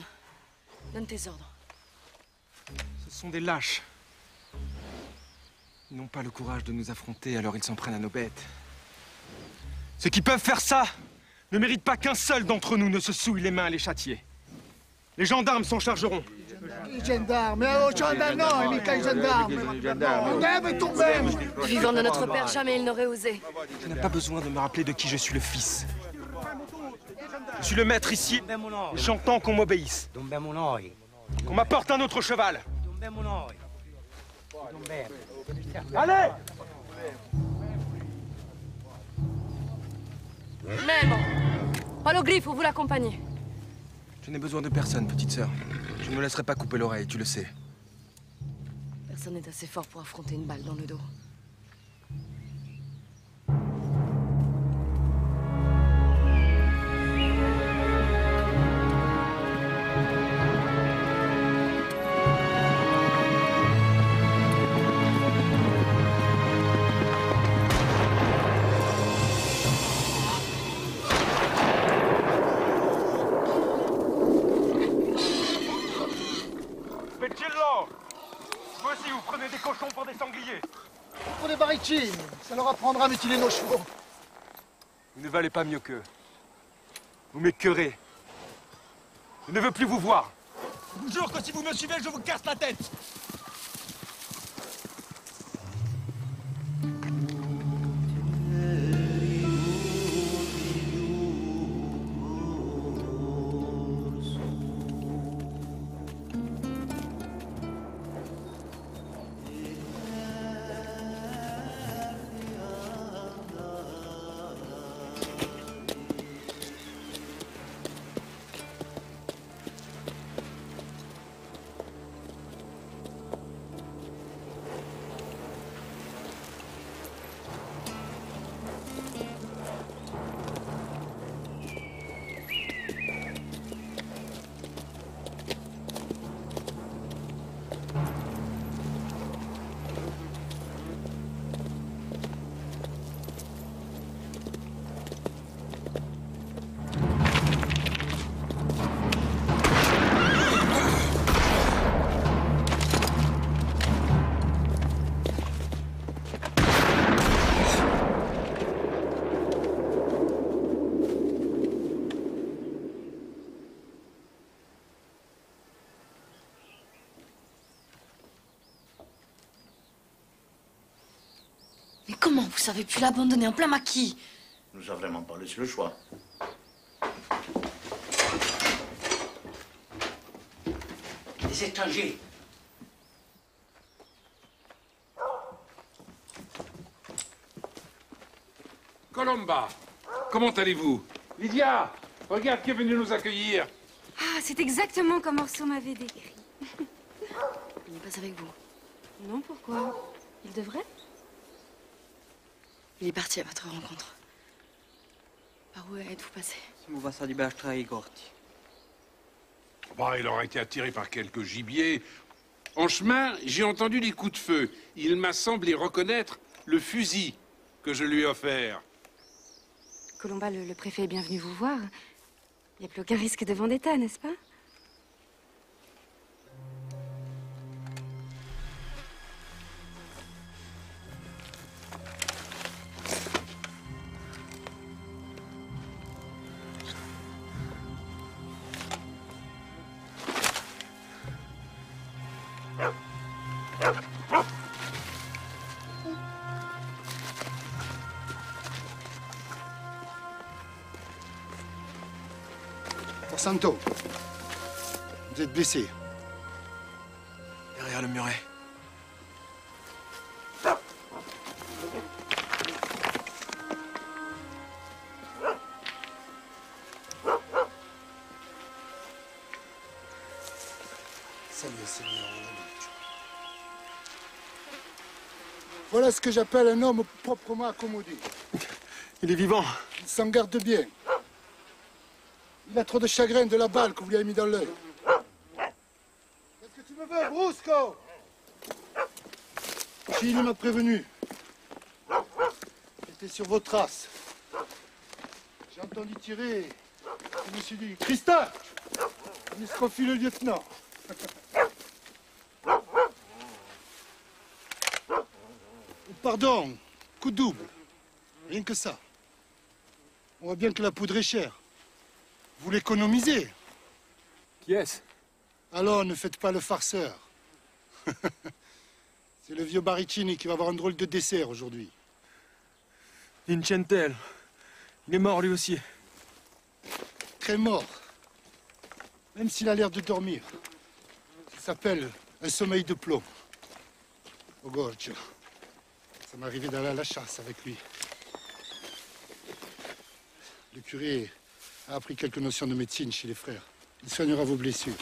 donne tes ordres. Ce sont des lâches. Ils n'ont pas le courage de nous affronter, alors ils s'en prennent à nos bêtes. Ceux qui peuvent faire ça ne méritent pas qu'un seul d'entre nous ne se souille les mains à les châtier. Les gendarmes s'en chargeront. I gendarmes, oh gendarme, non, mica i gendarmes. On deve tomber. Du vivant de notre père, jamais il n'aurait osé. Tu n'as pas besoin de me rappeler de qui je suis le fils. Je suis le maître ici, et j'entends qu'on m'obéisse. Qu'on m'apporte un autre cheval. Allez! Memo! Paolo Grifo, vous l'accompagnez. Je n'ai besoin de personne, petite sœur. Je ne me laisserai pas couper l'oreille, tu le sais. Personne n'est assez fort pour affronter une balle dans le dos. Vous aussi, vous prenez des cochons pour des sangliers. Pour les Baricini, ça leur apprendra à mutiler nos chevaux. Vous ne valez pas mieux qu'eux. Vous m'écœurez. Je ne veux plus vous voir. Je vous jure que si vous me suivez, je vous casse la tête. comment vous savez pu l'abandonner en plein maquis? Nous n'avons vraiment pas laissé le choix. Des étrangers. Colomba, comment allez-vous? Lydia, regarde qui est venu nous accueillir. Ah, c'est exactement comme Orso m'avait décrit. Il n'est pas avec vous. Non, pourquoi? Il devrait? Il est parti à votre rencontre. Par où êtes-vous passé? Bon, il aura été attiré par quelques gibiers. En chemin, j'ai entendu les coups de feu. Il m'a semblé reconnaître le fusil que je lui ai offert. Colomba, le préfet est bien venu vous voir. Il n'y a plus aucun risque de vendetta, n'est-ce pas? Santo, vous êtes blessé. Derrière le muret. Salut, Seigneur. Voilà ce que j'appelle un homme proprement accommodé. Il est vivant. Il s'en garde bien. Il a trop de chagrin de la balle que vous lui avez mis dans l'œil. Qu'est-ce que tu me veux, Brusco? Gilles m'a prévenu. J'étais sur vos traces. J'ai entendu tirer. Je me suis dit, Christin, on escroffie le lieutenant. Pardon, coup double. Rien que ça. On voit bien que la poudre est chère. Vous l'économisez. Qui est-ce? Alors, ne faites pas le farceur. C'est le vieux Baricini qui va avoir un drôle de dessert aujourd'hui. Vincentel. Il est mort lui aussi. Très mort. Même s'il a l'air de dormir. Ça s'appelle un sommeil de plomb. Au gorge. Ça m'est arrivé d'aller à la chasse avec lui. Le curé a appris quelques notions de médecine chez les frères. Il soignera vos blessures.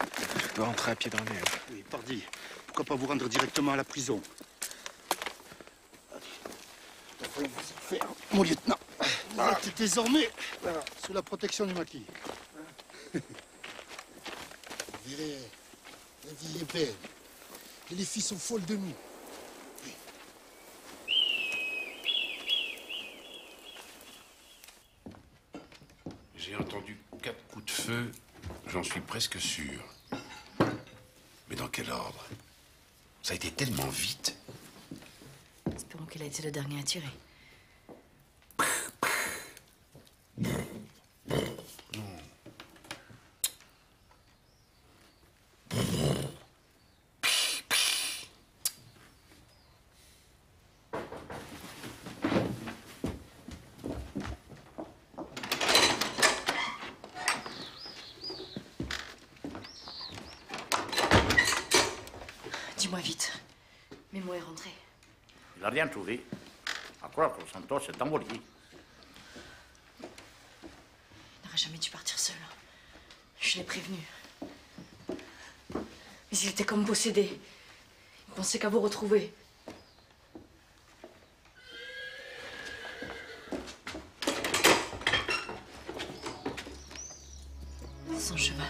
Je peux rentrer à pied dans l'herbe. Oui, pardi. Pourquoi pas vous rendre directement à la prison? Allez. Vous faire, mon lieutenant. Vous êtes désormais sous la protection du maquis. Vous verrez, la vie est belle. Et les filles sont folles de nous. J'ai entendu 4 coups de feu, j'en suis presque sûr. Mais dans quel ordre? Ça a été tellement vite. Espérons qu'il a été le dernier à tirer. Dis-moi vite. Memo est rentré. Il n'a rien trouvé. À croire que Santos est envolé. Il n'aurait jamais dû partir seul. Je l'ai prévenu. Mais il était comme possédé. Il pensait qu'à vous retrouver. Son cheval.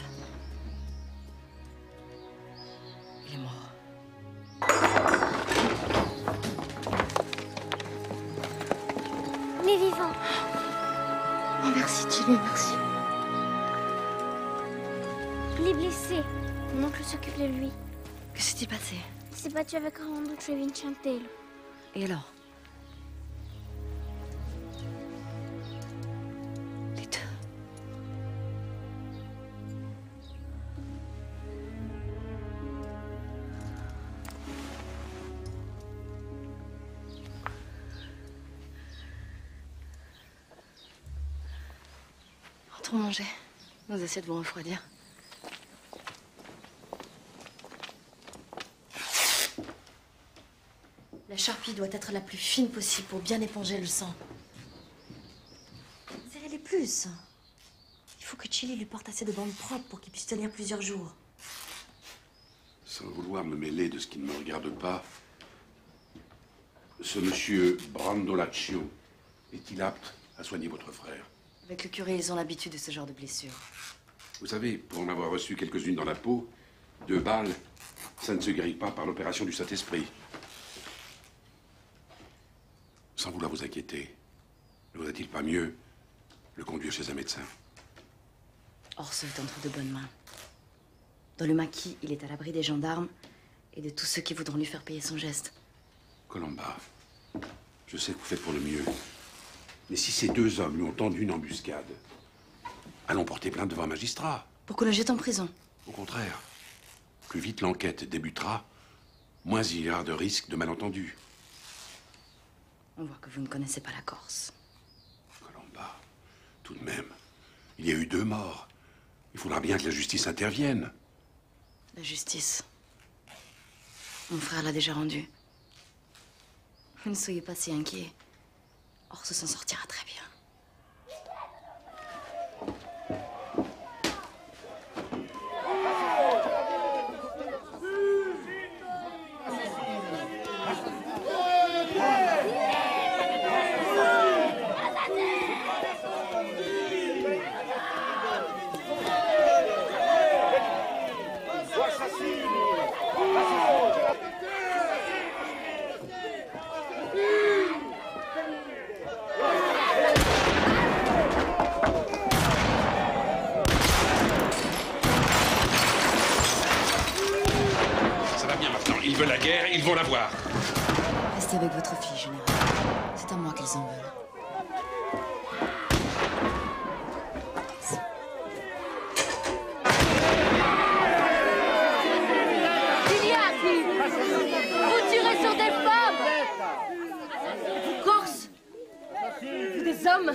Il est mort. Il est vivant. Oh, merci, Tilly, merci. Il est blessé. Mon oncle s'occupe de lui. Que s'est-il passé? Il s'est battu avec Randuccio et Vincentello. Et alors? Les deux. Trop mangé. Nos assiettes vont refroidir. La charpie doit être la plus fine possible pour bien éponger le sang. Serrez-les plus. Il faut que Chili lui porte assez de bandes propres pour qu'il puisse tenir plusieurs jours. Sans vouloir me mêler de ce qui ne me regarde pas, ce monsieur Brandolaccio est-il apte à soigner votre frère? Avec le curé, ils ont l'habitude de ce genre de blessures. Vous savez, pour en avoir reçu quelques-unes dans la peau, 2 balles, ça ne se guérit pas par l'opération du Saint-Esprit. Sans vouloir vous inquiéter, ne vaudrait-il pas mieux le conduire chez un médecin? Orso est entre de bonnes mains. Dans le maquis, il est à l'abri des gendarmes et de tous ceux qui voudront lui faire payer son geste. Colomba, je sais que vous faites pour le mieux. Mais si ces 2 hommes lui ont tendu une embuscade, allons porter plainte devant un magistrat. Pour qu'on le jette en prison. Au contraire, plus vite l'enquête débutera, moins il y aura de risques de malentendus. On voit que vous ne connaissez pas la Corse. Colomba, tout de même, il y a eu 2 morts. Il faudra bien que la justice intervienne. La justice. Mon frère l'a déjà rendue. Vous ne soyez pas si inquiet. Orso s'en sortira très bien. Ils veulent la guerre, ils vont la voir. Restez avec votre fille, général. C'est à moi qu'ils en veulent. Gigliati! Vous tirez sur des femmes! Vous, Corse! Vous, des hommes!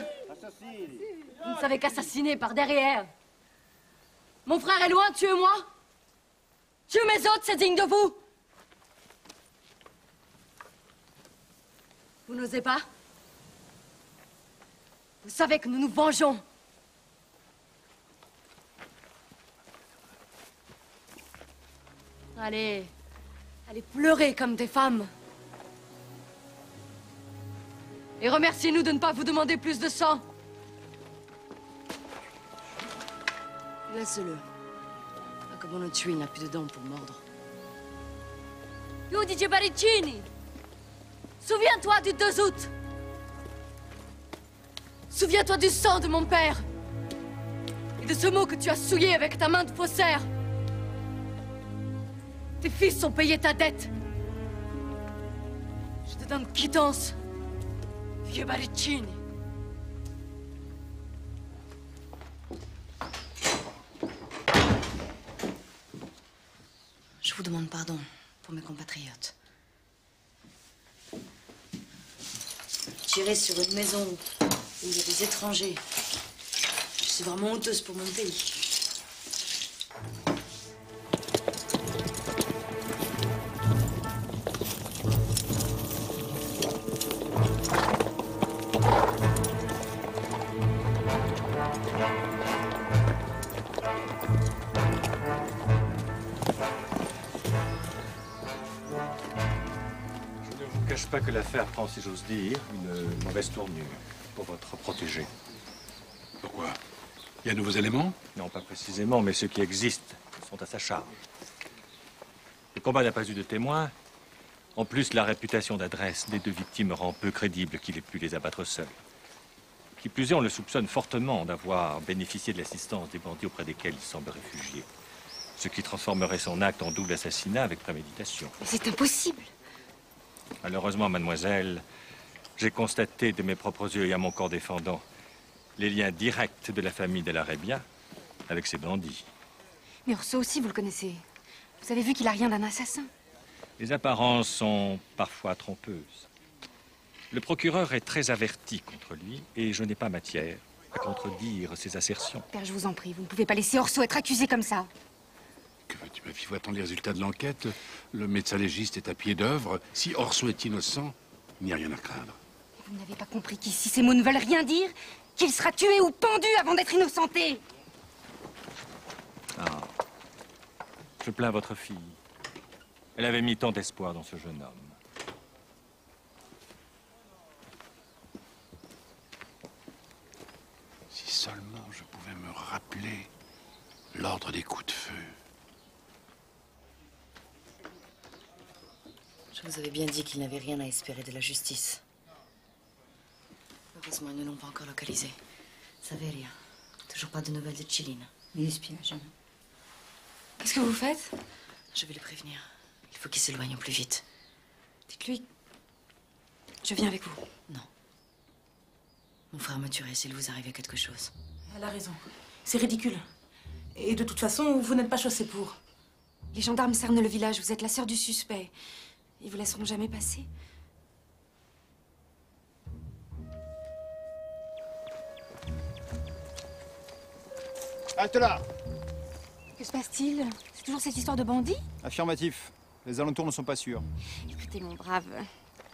Vous ne savez qu'assassiner par derrière. Mon frère est loin, tuez-moi! Tuez mes autres, c'est digne de vous! Vous n'osez pas? Vous savez que nous nous vengeons. Allez, allez pleurer comme des femmes. Et remerciez-nous de ne pas vous demander plus de sang. Laisse-le. Comme on le tue, il n'a plus de dents pour mordre. Giudice Baricini! Souviens-toi du 2 août. Souviens-toi du sang de mon père. Et de ce mot que tu as souillé avec ta main de faussaire. Tes fils ont payé ta dette. Je te donne quittance, vieux Baricini. Je vous demande pardon pour mes compatriotes. Tirer sur une maison où il y a des étrangers. Je suis vraiment honteuse pour mon pays. Je ne cache pas que l'affaire prend, si j'ose dire, une mauvaise tournure pour votre protégé. Pourquoi? Il y a de nouveaux éléments? Non, pas précisément, mais ceux qui existent sont à sa charge. Le combat n'a pas eu de témoins. En plus, la réputation d'adresse des 2 victimes rend peu crédible qu'il ait pu les abattre seul. Qui plus est, on le soupçonne fortement d'avoir bénéficié de l'assistance des bandits auprès desquels il semble réfugié. Ce qui transformerait son acte en double assassinat avec préméditation. C'est impossible. Malheureusement, mademoiselle, j'ai constaté de mes propres yeux et à mon corps défendant les liens directs de la famille de la Rébia avec ces bandits. Mais Orso aussi, vous le connaissez. Vous avez vu qu'il a rien d'un assassin. Les apparences sont parfois trompeuses. Le procureur est très averti contre lui et je n'ai pas matière à contredire ces assertions. Père, je vous en prie, vous ne pouvez pas laisser Orso être accusé comme ça. Que veux-tu, ma fille? Il faut attendre les résultats de l'enquête. Le médecin légiste est à pied d'œuvre. Si Orso est innocent, il n'y a rien à craindre. Vous n'avez pas compris qu'ici, ces mots ne veulent rien dire? Qu'il sera tué ou pendu avant d'être innocenté? Ah. Je plains votre fille. Elle avait mis tant d'espoir dans ce jeune homme. Si seulement je pouvais me rappeler l'ordre des coups de feu. Je vous avais bien dit qu'il n'avait rien à espérer de la justice. Heureusement, ils ne l'ont pas encore localisé. Saveria, toujours pas de nouvelles de Chiline. L'espionnage. Qu'est-ce que vous faites? Je vais le prévenir. Il faut qu'il s'éloigne au plus vite. Dites-lui. Je viens avec vous. Non. Mon frère me tuerait s'il vous arrivait quelque chose. Elle a raison. C'est ridicule. Et de toute façon, vous n'êtes pas chaussée pour. Les gendarmes cernent le village. Vous êtes la sœur du suspect. Ils vous laisseront jamais passer. Halte là! Que se passe-t-il? C'est toujours cette histoire de bandits? Affirmatif. Les alentours ne sont pas sûrs. Écoutez, mon brave,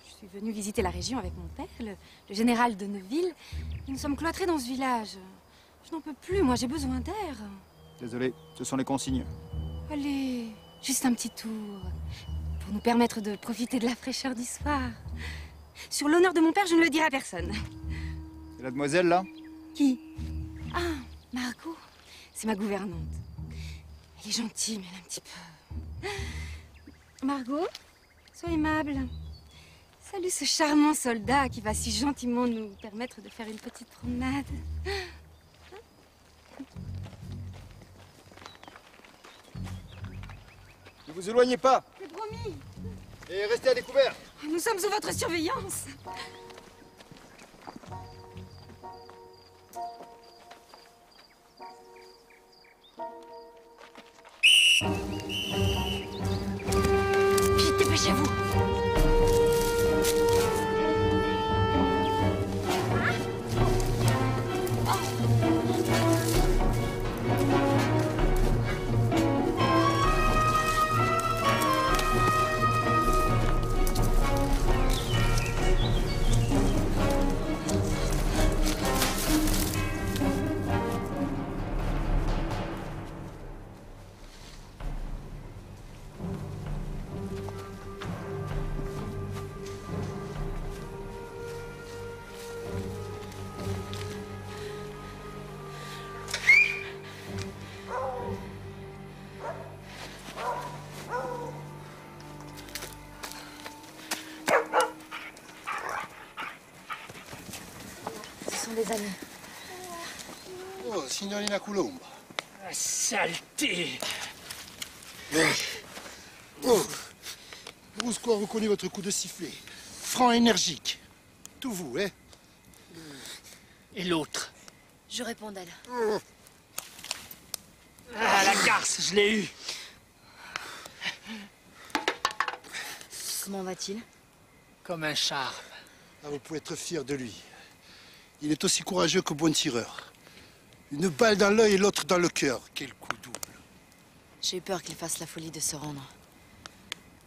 je suis venue visiter la région avec mon père, le général de Neuville. Et nous sommes cloîtrés dans ce village. Je n'en peux plus, moi, j'ai besoin d'air. Désolé, ce sont les consignes. Allez, juste un petit tour. Pour nous permettre de profiter de la fraîcheur du soir. Sur l'honneur de mon père, je ne le dirai à personne. Et la demoiselle, là? Qui? Ah, Margot. C'est ma gouvernante. Elle est gentille, mais elle est un petit peu... Margot, sois aimable. Salut ce charmant soldat qui va si gentiment nous permettre de faire une petite promenade. Ne vous éloignez pas! C'est promis. Et restez à découvert! Nous sommes sous votre surveillance. Vite, dépêchez-vous. Des amis. Oh, signorina Colomba. Ah, saleté! Oh, Brusco a reconnu votre coup de sifflet. Franc, énergique. Tout vous, hein? Et l'autre? Je réponds d'elle. Ah, la garce, je l'ai eu. Comment va-t-il? Comme un charme. Ah, vous pouvez être fier de lui. Il est aussi courageux que bon tireur. Une balle dans l'œil et l'autre dans le cœur. Quel coup double. J'ai eu peur qu'il fasse la folie de se rendre.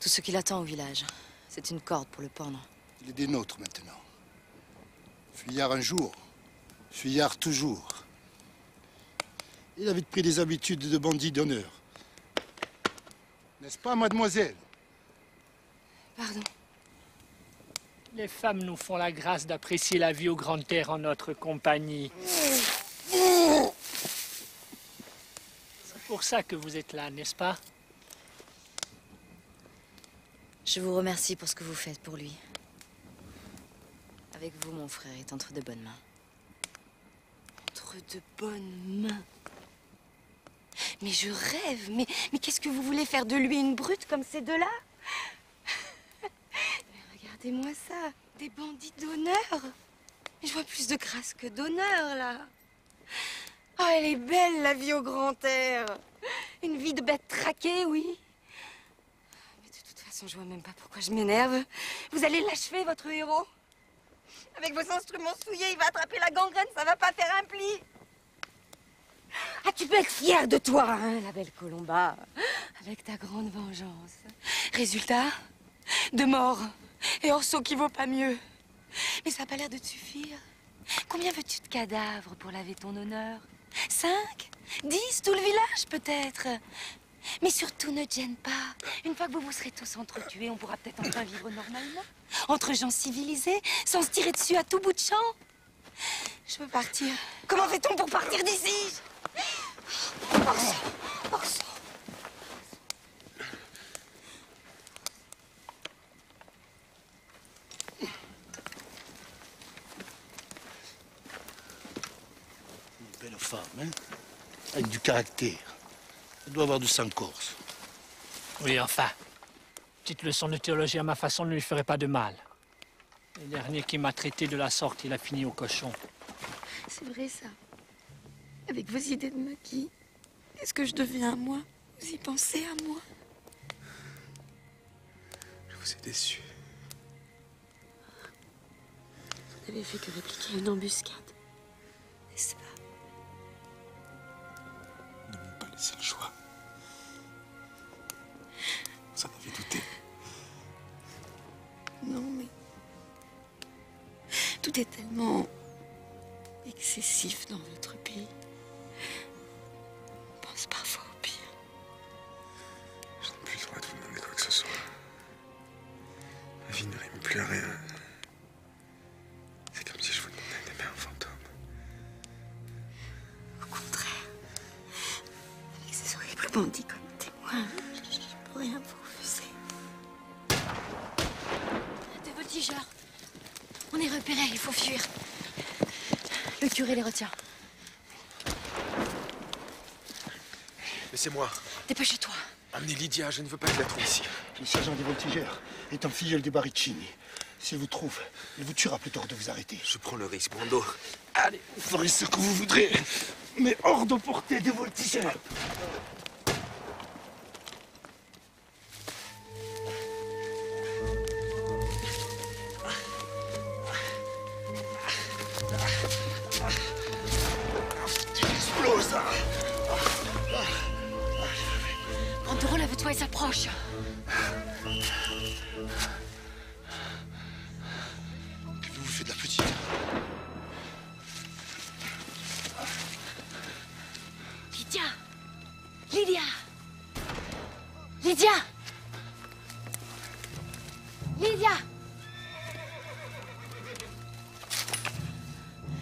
Tout ce qu'il attend au village, c'est une corde pour le pendre. Il est des nôtres maintenant. Fuyard un jour, fuyard toujours. Il a vite pris des habitudes de bandit d'honneur. N'est-ce pas, mademoiselle? Pardon. Les femmes nous font la grâce d'apprécier la vie aux grandes terres en notre compagnie. C'est pour ça que vous êtes là, n'est-ce pas? Je vous remercie pour ce que vous faites pour lui. Avec vous, mon frère est entre de bonnes mains. Entre de bonnes mains. Mais je rêve. Mais qu'est-ce que vous voulez faire de lui, une brute comme ces deux-là? Regardez-moi ça, des bandits d'honneur. Je vois plus de grâce que d'honneur, là. Oh, elle est belle, la vie au grand air. Une vie de bête traquée, oui. Mais de toute façon, je vois même pas pourquoi je m'énerve. Vous allez l'achever, votre héros. Avec vos instruments souillés, il va attraper la gangrène, ça va pas faire un pli. Ah, tu peux être fière de toi, hein, la belle Colomba, avec ta grande vengeance. Résultat, de mort, et Orso qui vaut pas mieux. Mais ça a pas l'air de te suffire. Combien veux-tu de cadavres pour laver ton honneur? 5? 10? Tout le village, peut-être? Mais surtout, ne te gêne pas. Une fois que vous vous serez tous entretués, on pourra peut-être enfin vivre normalement. Entre gens civilisés, sans se tirer dessus à tout bout de champ. Je veux partir. Comment fait-on pour partir d'ici? Orso, Orso. Une belle femme, hein? Avec du caractère. Elle doit avoir du sang corse. Oui, enfin. Petite leçon de théologie à ma façon ne lui ferait pas de mal. Le dernier qui m'a traité de la sorte, il a fini au cochon. C'est vrai, ça. Avec vos idées de maquis, est-ce que je deviens à moi? Vous y pensez à moi? Je vous ai déçu. Vous n'avez fait que répliquer une embuscade, n'est-ce pas? Nous n'avons pas laissé le choix. Vous en avez douté. Non, mais... tout est tellement... excessif dans votre pays. On pense parfois au pire. Je n'ai plus le droit de vous demander quoi que ce soit. Ma vie ne rime plus à rien. C'est comme si je vous demandais d'aimer un fantôme. Au contraire, avec ces horribles bandits comme témoins, je ne peux rien vous refuser. Des voltigeurs. On est repérés, il faut fuir. Le curé les retient. Laissez-moi. Dépêche-toi. Amenez Lydia, je ne veux pas de la trouver ici. Le sergent des voltigeurs est un filleul des Baricini. S'il vous trouve, il vous tuera plutôt que de vous arrêter. Je prends le risque, Brando. Allez, vous ferez ce que vous voudrez, mais hors de portée des voltigeurs. Explose! Brando, lève-toi, il s'approche. Qu'avez-vous fait de la petite? Lydia! Lydia! Lydia! Lydia!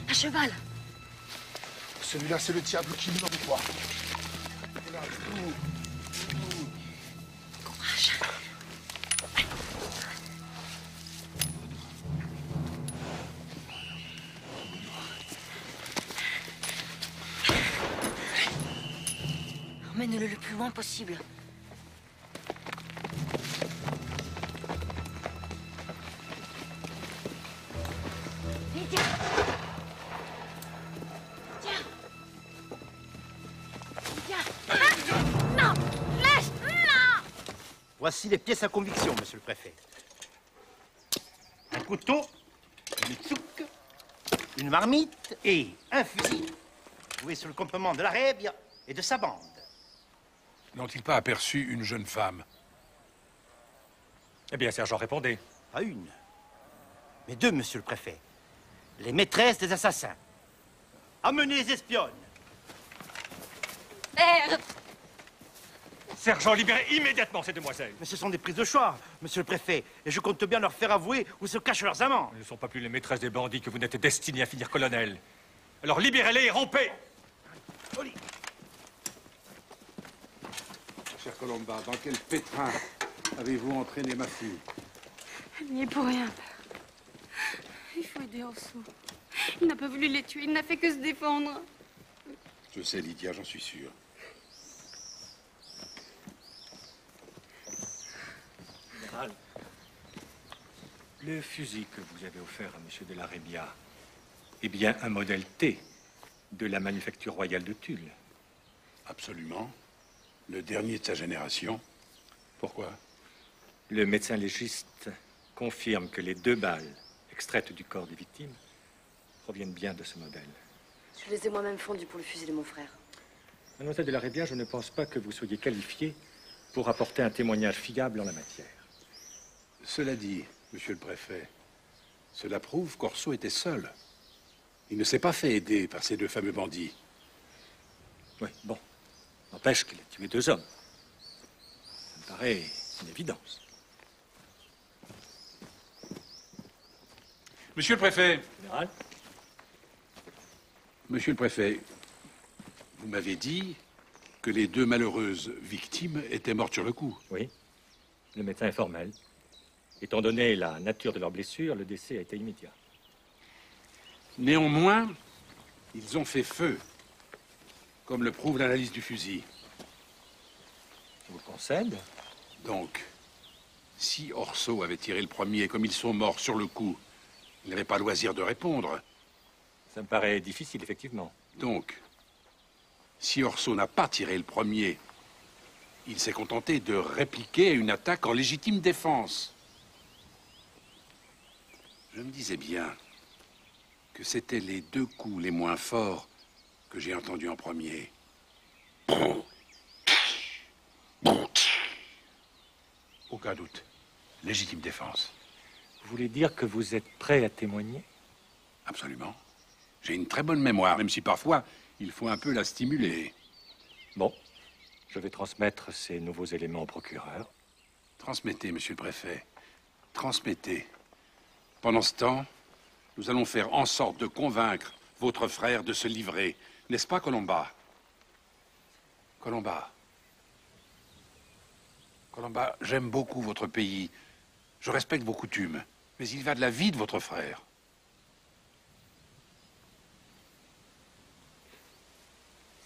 À cheval! Celui-là, c'est le diable qui nous envoie. Courage! Emmène-le le plus loin possible. Lydia! Lydia! Lydia! Ah! Non! Laisse! Non! Voici les pièces à conviction, monsieur le préfet. Un couteau, une souque, une marmite et un fusil. Joué sur le campement de la Rébia et de sa bande. N'ont-ils pas aperçu une jeune femme? Eh bien, sergent, répondez. Pas une, mais deux, monsieur le préfet. Les maîtresses des assassins. Amenez les espionnes. Merde! Sergent, libérez immédiatement ces demoiselles. Mais ce sont des prises de choix, monsieur le préfet. Et je compte bien leur faire avouer où se cachent leurs amants. Elles ne sont pas plus les maîtresses des bandits que vous n'êtes destinés à finir colonel. Alors libérez-les et rompez! Cher Colomba, dans quel pétrin avez-vous entraîné ma fille? Elle n'y est pour rien. Il faut aider Orso. Il n'a pas voulu les tuer, il n'a fait que se défendre. Je sais, Lydia, j'en suis sûr. Général, le fusil que vous avez offert à M. de la Rébia est bien un modèle T de la manufacture royale de Tulle. Absolument. Le dernier de sa génération. Pourquoi? Le médecin légiste confirme que les 2 balles extraites du corps des victimes, proviennent bien de ce modèle. Je les ai moi-même fondus pour le fusil de mon frère. Mademoiselle de la Rébia, je ne pense pas que vous soyez qualifiée pour apporter un témoignage fiable en la matière. Cela dit, monsieur le préfet, cela prouve qu'Orso était seul. Il ne s'est pas fait aider par ces deux fameux bandits. Oui, bon. N'empêche qu'il a tué 2 hommes. Ça me paraît une évidence. Monsieur le préfet. Général. Monsieur le préfet, vous m'avez dit que les 2 malheureuses victimes étaient mortes sur le coup. Oui. Le médecin est formel. Étant donné la nature de leurs blessures, le décès a été immédiat. Néanmoins, ils ont fait feu, comme le prouve l'analyse du fusil. Je vous le concède. Donc, si Orso avait tiré le premier et comme ils sont morts sur le coup, il n'avait pas loisir de répondre. Ça me paraît difficile, effectivement. Donc, si Orso n'a pas tiré le premier, il s'est contenté de répliquer à une attaque en légitime défense. Je me disais bien que c'étaient les 2 coups les moins forts que j'ai entendus en premier. Aucun doute. Légitime défense. Vous voulez dire que vous êtes prêt à témoigner? Absolument. J'ai une très bonne mémoire, même si parfois, il faut un peu la stimuler. Bon. Je vais transmettre ces nouveaux éléments au procureur. Transmettez, monsieur le préfet. Transmettez. Pendant ce temps, nous allons faire en sorte de convaincre votre frère de se livrer. N'est-ce pas, Colomba? Colomba. Colomba, j'aime beaucoup votre pays. Je respecte vos coutumes. Mais il va de la vie de votre frère.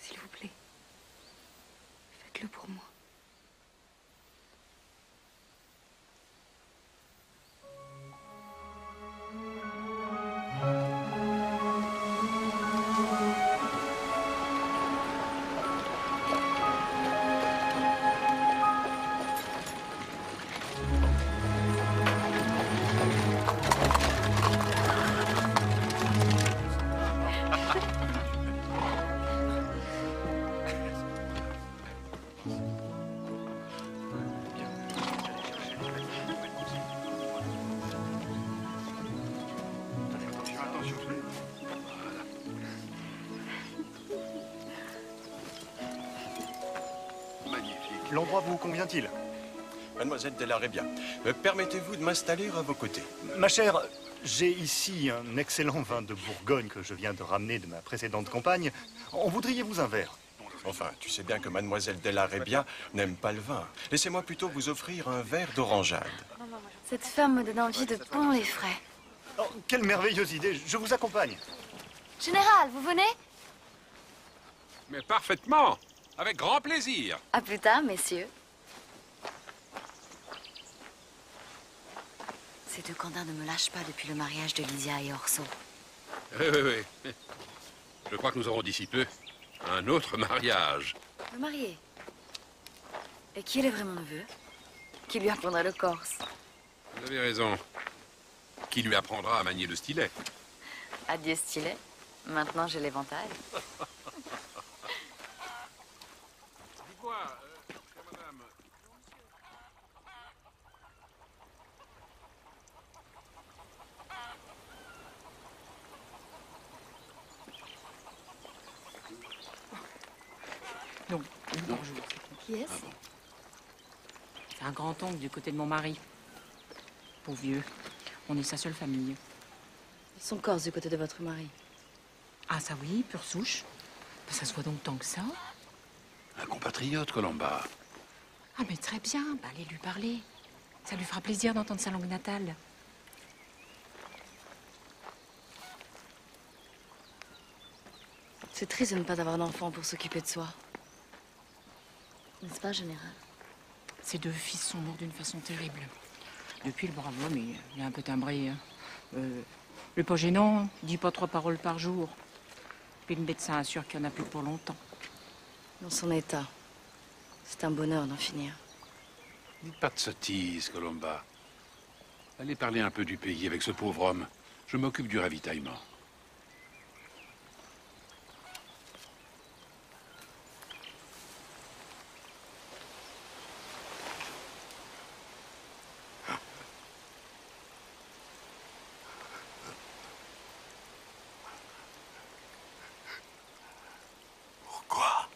S'il vous plaît, faites-le pour moi. L'endroit vous convient-il? Mademoiselle de la Rébia, permettez-vous de m'installer à vos côtés? Ma chère, j'ai ici un excellent vin de Bourgogne que je viens de ramener de ma précédente compagne. En voudriez-vous un verre? Enfin, tu sais bien que Mademoiselle de la Rébia n'aime pas le vin. Laissez-moi plutôt vous offrir un verre d'orangeade. Cette femme me donne envie de pont les frais. Oh, quelle merveilleuse idée, je vous accompagne. Général, vous venez? Mais parfaitement. Avec grand plaisir. À plus tard, messieurs. Ces 2 candins ne me lâchent pas depuis le mariage de Lydia et Orso. Oui. Je crois que nous aurons d'ici peu un autre mariage. Le marié. Et qui est le vrai mon neveu? Qui lui apprendra le corse? Vous avez raison. Qui lui apprendra à manier le stylet? Adieu stylet. Maintenant j'ai l'éventail. Dites-moi, chère madame. Non, bonjour. Qui est-ce? C'est un grand-oncle du côté de mon mari. Pauvre vieux. On est sa seule famille. Ils sont corses du côté de votre mari. Ah, ça oui, pure souche. Ça se voit donc tant que ça. Un compatriote, Colomba. Ah, mais très bien. Bah, allez lui parler. Ça lui fera plaisir d'entendre sa langue natale. C'est triste de ne pas avoir d'enfant pour s'occuper de soi. N'est-ce pas, général? Ces 2 fils sont morts d'une façon terrible. Depuis, le brave homme, il est un peu timbré. Le pas gênant, il dit pas 3 paroles par jour. Puis le médecin assure qu'il n'y en a plus pour longtemps. Dans son état, c'est un bonheur d'en finir. Dites pas de sottises, Colomba. Allez parler un peu du pays avec ce pauvre homme. Je m'occupe du ravitaillement. Pourquoi?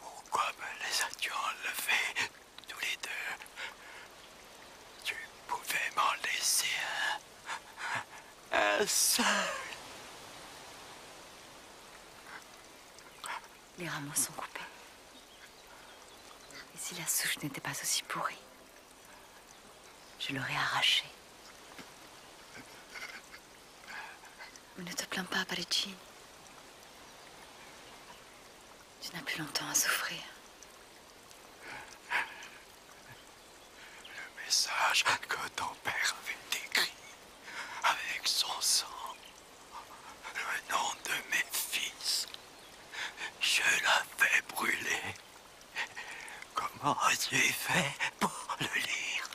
Pourquoi me les as-tu enlevés, tous les deux? Tu pouvais m'en laisser un seul. Les rameaux sont coupés. Et si la souche n'était pas aussi pourrie, je l'aurais arrachée. Mais ne te plains pas, Paricini. Tu n'as plus longtemps à souffrir. Le message que ton père avait écrit avec son sang, le nom de mes fils, je l'avais brûlé. Comment as-tu fait pour le lire?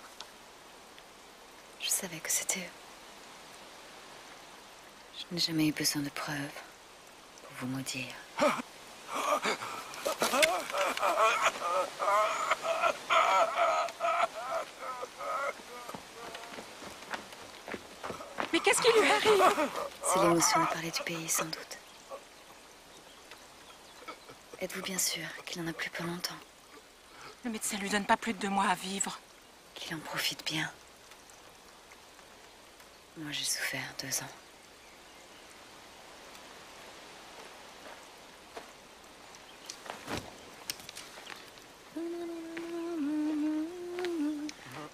Je savais que c'était eux. Je n'ai jamais eu besoin de preuves pour vous maudire. Mais qu'est-ce qui lui arrive? C'est l'émotion de parler du pays, sans doute. Êtes-vous bien sûr qu'il en a plus pour longtemps? Le médecin lui donne pas plus de 2 mois à vivre. Qu'il en profite bien. Moi, j'ai souffert 2 ans.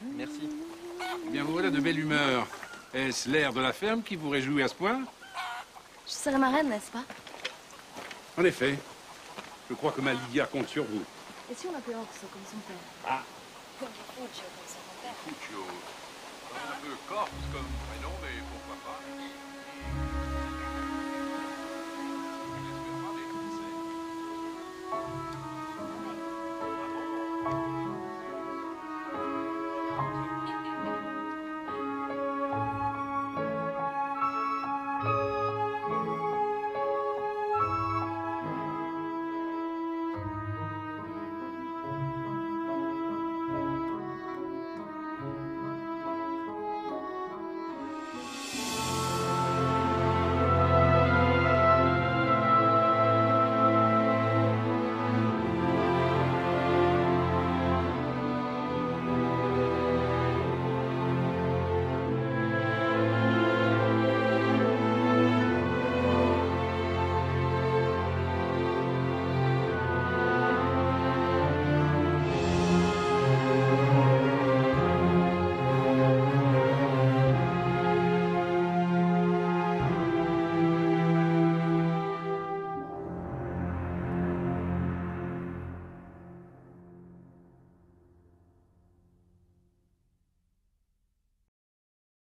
Merci. Eh bien, vous voilà de belle humeur. Est-ce l'air de la ferme qui vous réjouit à ce point? Je serai marraine, n'est-ce pas? En effet. Je crois que ma Lydia compte sur vous. Et si on l'appelait Orso comme son père? Ah. Comme Fuccio comme son père. Fuccio. Un peu corse comme prénom, mais pourquoi pas? Je laisse faire parler, comme c'est.